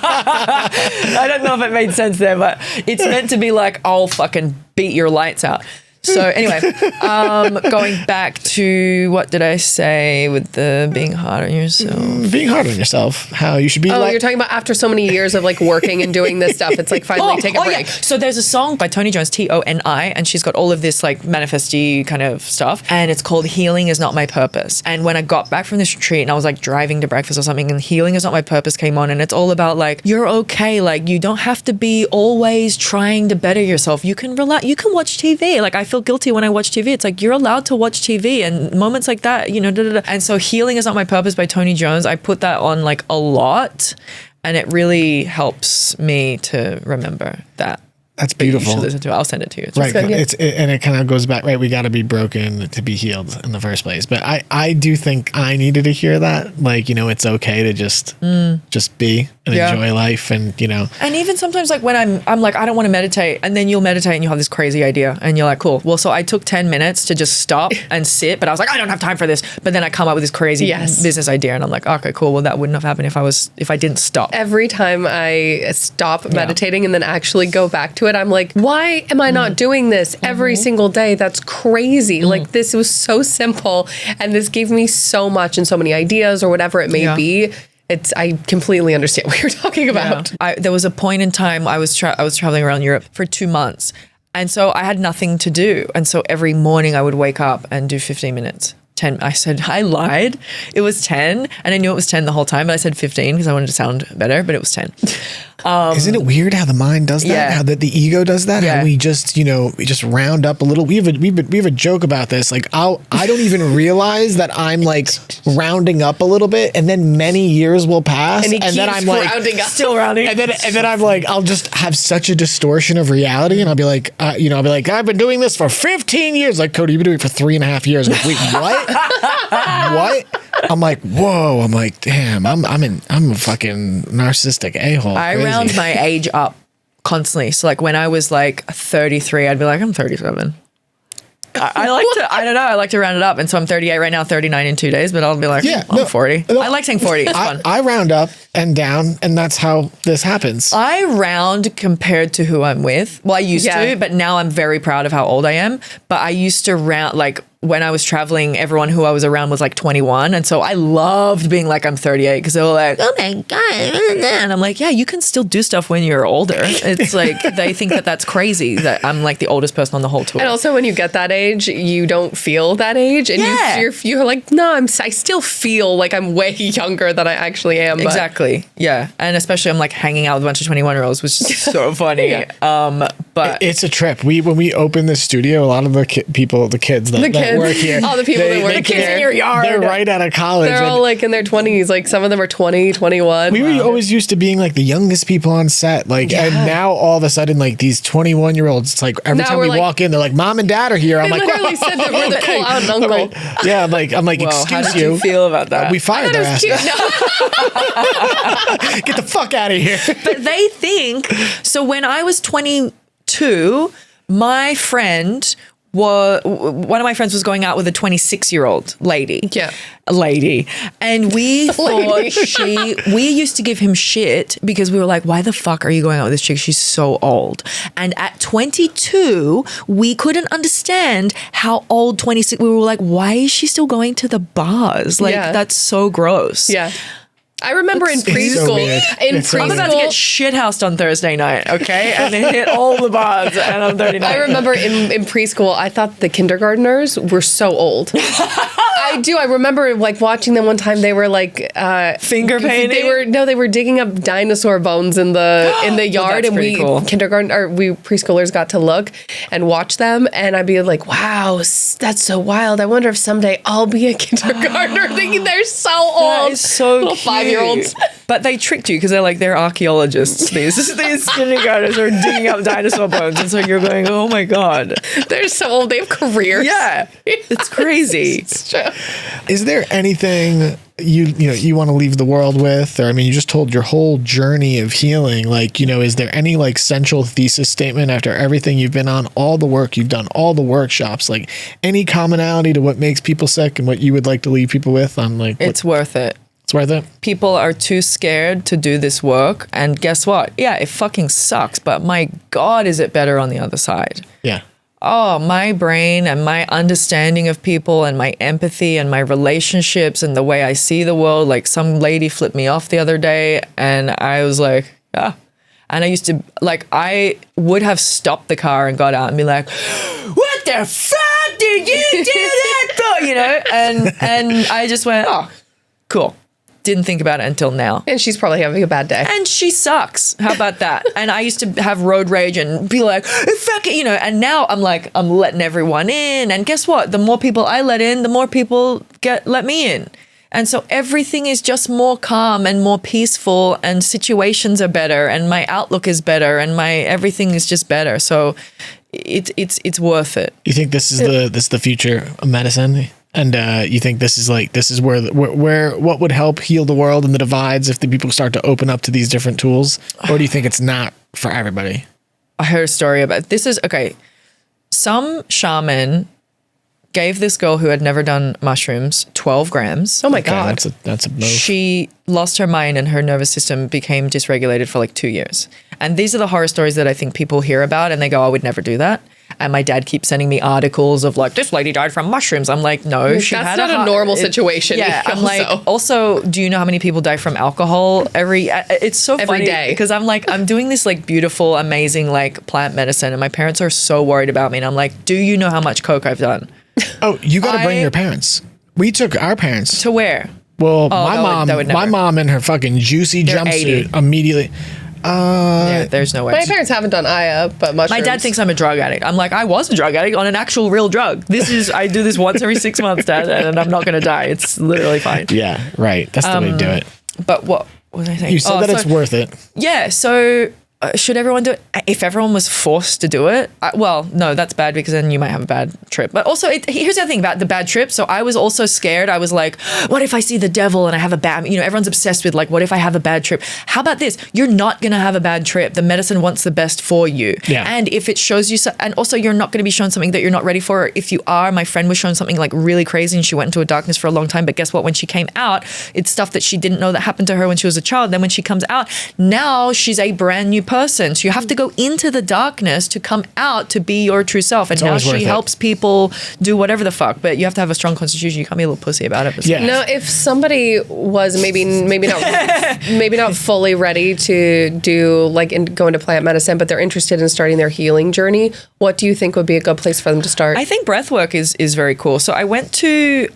I don't know if it made sense there, but it's meant to be like, I'll fucking beat your lights out. So anyway, going back to what did I say with the being hard on yourself? Being hard on yourself. How you should be. Oh, like, you're talking about after so many years of like working and doing this stuff, it's like finally take a break. Yeah. So there's a song by Tony Jones, Toni, and she's got all of this like manifesty kind of stuff, and it's called "Healing Is Not My Purpose." And when I got back from this retreat and I was like driving to breakfast or something, and "Healing Is Not My Purpose" came on, and it's all about like you're okay, like you don't have to be always trying to better yourself. You can relax. You can watch TV. Like I feel guilty when I watch TV. It's like you're allowed to watch TV, and moments like that, you know. And so "Healing Is Not My Purpose" by Tony Jones, I put that on like a lot, and it really helps me to remember that. That's But you beautiful. should listen to it. I'll send it to you. It's Right. good, yeah. And it kind of goes back, right? We got to be broken to be healed in the first place. But I do think I needed to hear that. Like, you know, it's okay to just be and Yeah. enjoy life. And, you know, And even sometimes like when I'm like, I don't want to meditate, and then you'll meditate and you'll have this crazy idea and you're like, cool. Well, so I took 10 minutes to just stop and sit, but I was like, I don't have time for this. But then I come up with this crazy Yes. business idea, and I'm like, okay, cool. Well, that wouldn't have happened if I didn't stop. Every time I stop meditating and then actually go back to it, I'm like, why am I not doing this every single day? That's crazy. Like this was so simple, and this gave me so much and so many ideas or whatever it may Yeah. be. I completely understand what you're talking about. There was a point in time I was traveling around Europe for 2 months, and so I had nothing to do, and so every morning I would wake up and do 15 minutes. 10. I said, I lied. It was 10, and I knew it was 10 the whole time, but I said 15 because I wanted to sound better, but it was 10. isn't it weird how the mind does that? Yeah. How the ego does that? Yeah. How we just, you know, we just round up a little. We have a joke about this. Like I don't even realize that I'm like rounding up a little bit, and then many years will pass, And he then keeps I'm like rounding up. Still rounding. And then I'm like, I'll just have such a distortion of reality, and I'll be like, I'll be like, I've been doing this for 15 years. Like, Cody, you've been doing it for 3.5 years. I'm like, wait, what? What? I'm like, whoa. I'm like, damn. I'm a fucking narcissistic a-hole. I Crazy. round my age up constantly. So like when I was like 33, I'd be like, I'm 37. I like to round it up. And so I'm 38 right now, 39 in 2 days, but I'll be like, I'm 40. no. I like saying 40. It's fun. I round up and down, and that's how this happens. I round compared to who I'm with. Well, I used Yeah. to, but now I'm very proud of how old I am. But I used to round, like when I was traveling, everyone who I was around was like 21. And so I loved being like, I'm 38, because they were like, oh my God. And I'm like, yeah, you can still do stuff when you're older. It's like, they think that that's crazy that I'm like the oldest person on the whole tour. And also when you get that age, you don't feel that age. And Yeah. you're like, no, I still feel like I'm way younger than I actually am. But Exactly. Yeah. And especially I'm like hanging out with a bunch of 21-year-olds, which is so funny. But It's a trip. When we open this studio, a lot of the kids that work here, all the people that work here in your yard. they're right out of college. they're and all like in their 20s. Like some of them are 20, 21. we were always used to being like the youngest people on set. Like, and now all of a sudden, like these 21-year-olds, it's like every Now time we're we like- walk in, they're like, "Mom and Dad are here." I'm They like, literally said that we're the cool aunt and uncle. yeah, I'm like, Whoa, how excuse did you feel about that? We fired their That was asses. cute. No. Get the fuck out of here. But they think so. When I was 22, my friend one of my friends was going out with a 26-year-old lady. Yeah. A lady. And we thought we used to give him shit because we were like, why the fuck are you going out with this chick? She's so old. And at 22, we couldn't understand how old 26, we were like, why is she still going to the bars? Like, Yeah. that's so gross. Yeah. I remember in so preschool, weird. It's so I'm about to get shithoused on Thursday night, okay? And it hit all the bars, and I'm 39. I remember in preschool, I thought the kindergartners were so old. I do. I remember like watching them one time. They were like Finger painting? They were digging up dinosaur bones in the yard, that's and pretty cool. we preschoolers got to look and watch them, and I'd be like, wow, that's so wild. I wonder if someday I'll be a kindergartner, thinking they're so old. That is so little cute. 5-year-olds. But they tricked you because they're archaeologists. These kindergartners are digging up dinosaur bones, and so you're going, oh my god, They're so old. They have careers. yeah, it's crazy. It's true. Is there anything you want to leave the world with? Or I mean, you just told your whole journey of healing. Like, is there any like central thesis statement after everything you've been on, all the work you've done, all the workshops, like any commonality to what makes people sick and what you would like to leave people with on like It's worth it. It's worth it. People are too scared to do this work. And guess what? Yeah, it fucking sucks. But my God, is it better on the other side? Yeah. Oh, my brain and my understanding of people and my empathy and my relationships and the way I see the world. Like, some lady flipped me off the other day and I was like, ah. And I used to, like, I would have stopped the car and got out and be like, what the fuck did you do that for? You know? And I just went, oh, cool. Didn't think about it until now. And she's probably having a bad day. And she sucks. How about that? And I used to have road rage and be like, fuck it, you know. And now I'm like, I'm letting everyone in. And guess what? The more people I let in, the more people let me in. And so everything is just more calm and more peaceful, and situations are better, and my outlook is better, and my everything is just better. So it's worth it. You think this is the future of medicine? And you think this is where what would help heal the world and the divides if the people start to open up to these different tools? Or do you think it's not for everybody? I heard a story about this. Some shaman gave this girl who had never done mushrooms 12 grams. Oh my God. That's a move. She lost her mind and her nervous system became dysregulated for like 2 years. And these are the horror stories that I think people hear about and they go, I would never do that. And my dad keeps sending me articles of like, this lady died from mushrooms. I'm like, no, she That's had not a normal situation. Yeah, I'm like, also, do you know how many people die from alcohol it's so every funny day? Because I'm like, I'm doing this like beautiful, amazing like plant medicine and my parents are so worried about me. And I'm like, do you know how much coke I've done? Oh, you got to bring your parents. We took our parents. To where? Well, my mom in her fucking juicy jumpsuit 80. immediately. Yeah, there's no way. My parents haven't done Aya, but mushrooms. My dad thinks I'm a drug addict. I'm like, I was a drug addict on an actual real drug. I do this once every 6 months, Dad, and I'm not going to die. It's literally fine. Yeah, right. That's the way to do it. But what was I saying? You said that it's worth it. Yeah, so should everyone do it? If everyone was forced to do it, well, no, that's bad because then you might have a bad trip. But also, here's the other thing about the bad trip. So I was also scared. I was like, what if I see the devil and I have a bad, everyone's obsessed with like, what if I have a bad trip? How about this? You're not going to have a bad trip. The medicine wants the best for you. Yeah. And if it shows you, and also you're not going to be shown something that you're not ready for. If you are, my friend was shown something like really crazy and she went into a darkness for a long time. But guess what? When she came out, it's stuff that she didn't know that happened to her when she was a child. Then when she comes out, now she's a brand new person. So you have to go into the darkness to come out to be your true self. And now she helps people do whatever the fuck. But you have to have a strong constitution. You can't be a little pussy about it. Yeah. No, if somebody was maybe not fully ready to do go into plant medicine, but they're interested in starting their healing journey, what do you think would be a good place for them to start? I think breathwork is very cool. So I went to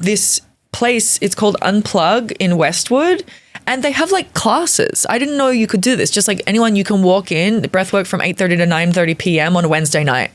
this place. It's called Unplug in Westwood. And they have like classes. I didn't know you could do this. Just like anyone, you can walk in, breathwork from 8:30 to 9:30 p.m. on a Wednesday night.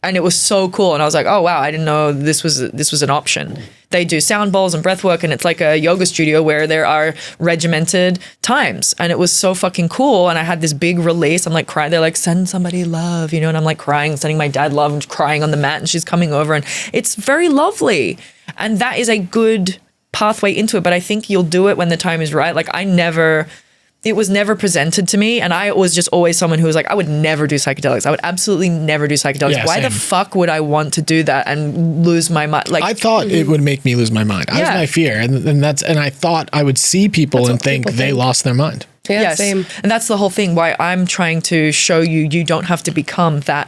And it was so cool. And I was like, oh, wow, I didn't know this was an option. They do sound bowls and breathwork, and it's like a yoga studio where there are regimented times. And it was so fucking cool. And I had this big release. I'm like crying. They're like, send somebody love, and I'm like crying, sending my dad love, and crying on the mat. And she's coming over, and it's very lovely. And that is a good pathway into it, but I think you'll do it when the time is right. Like it was never presented to me, and I was just always someone who was like, I would never do psychedelics. I would absolutely never do psychedelics. Yeah, Why same. the fuck would I want to do that and lose my mind? Like, I thought it would make me lose my mind. That was my fear, and I thought I would see people and think they lost their mind. Yeah, yes. same. And that's the whole thing why I'm trying to show you don't have to become that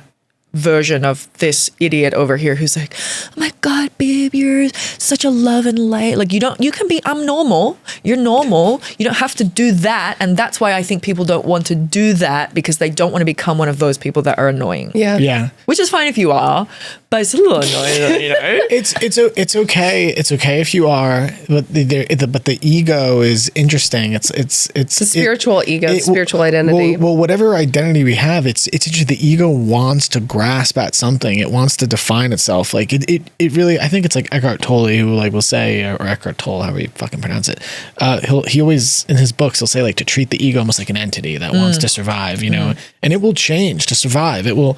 version of this idiot over here who's like, oh my God, babe, you're such a love and light. Like I'm normal. You're normal. You don't have to do that. And that's why I think people don't want to do that, because they don't want to become one of those people that are annoying. Yeah. Yeah. Which is fine if you are, but it's a little annoying, It's okay. It's okay if you are, but the ego is interesting. It's the spiritual ego, spiritual identity. Well, whatever identity we have, it's interesting. The ego wants to grasp at something. It wants to define itself. Like it really, I think it's like Eckhart Tolle who like will say, or Eckhart Tolle, however you fucking pronounce it. He always in his books he'll say like to treat the ego almost like an entity that wants to survive, and it will change to survive. It will,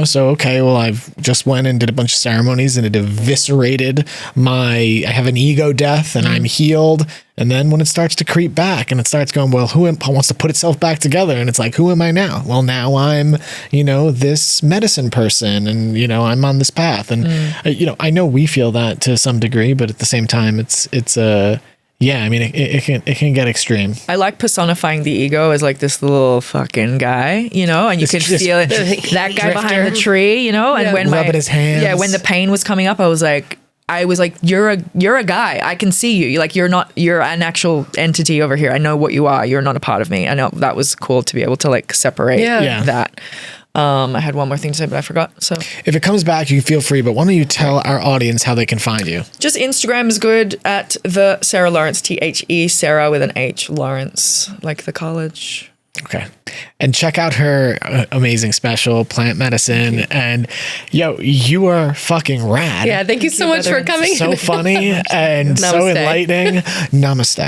so okay, well I've just went and did a bunch of ceremonies and it eviscerated I have an ego death and I'm healed. And then when it starts to creep back and it starts going, well, who wants to put itself back together? And it's like, who am I now? Well, now I'm, this medicine person and, I'm on this path. And, I know we feel that to some degree, but at the same time, it's yeah, I mean, it can get extreme. I like personifying the ego as like this little fucking guy, you know, and you can feel it. That guy behind the tree, you know, and when rubbing his hands. Yeah, when the pain was coming up, I was like, you're a guy. I can see you. You're an actual entity over here. I know what you are. You're not a part of me. I know that was cool to be able to like separate that. I had one more thing to say, but I forgot. So if it comes back, you can feel free. But why don't you tell our audience how they can find you? Just Instagram is good at the Sarah Lawrence, THE Sarah with an H Lawrence, like the college. Okay. And check out her amazing special, Plant Medicine. And yo, you are fucking rad. Yeah, thank you so much for coming. So funny and so enlightening. Namaste.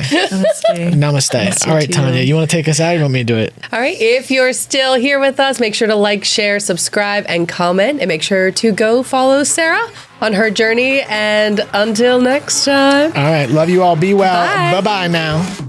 Namaste. All right, Tanya, you want to take us out or you want me to do it? All right. If you're still here with us, make sure to like, share, subscribe, and comment. And make sure to go follow Sarah on her journey. And until next time. All right. Love you all. Be well. Bye. Bye-bye now.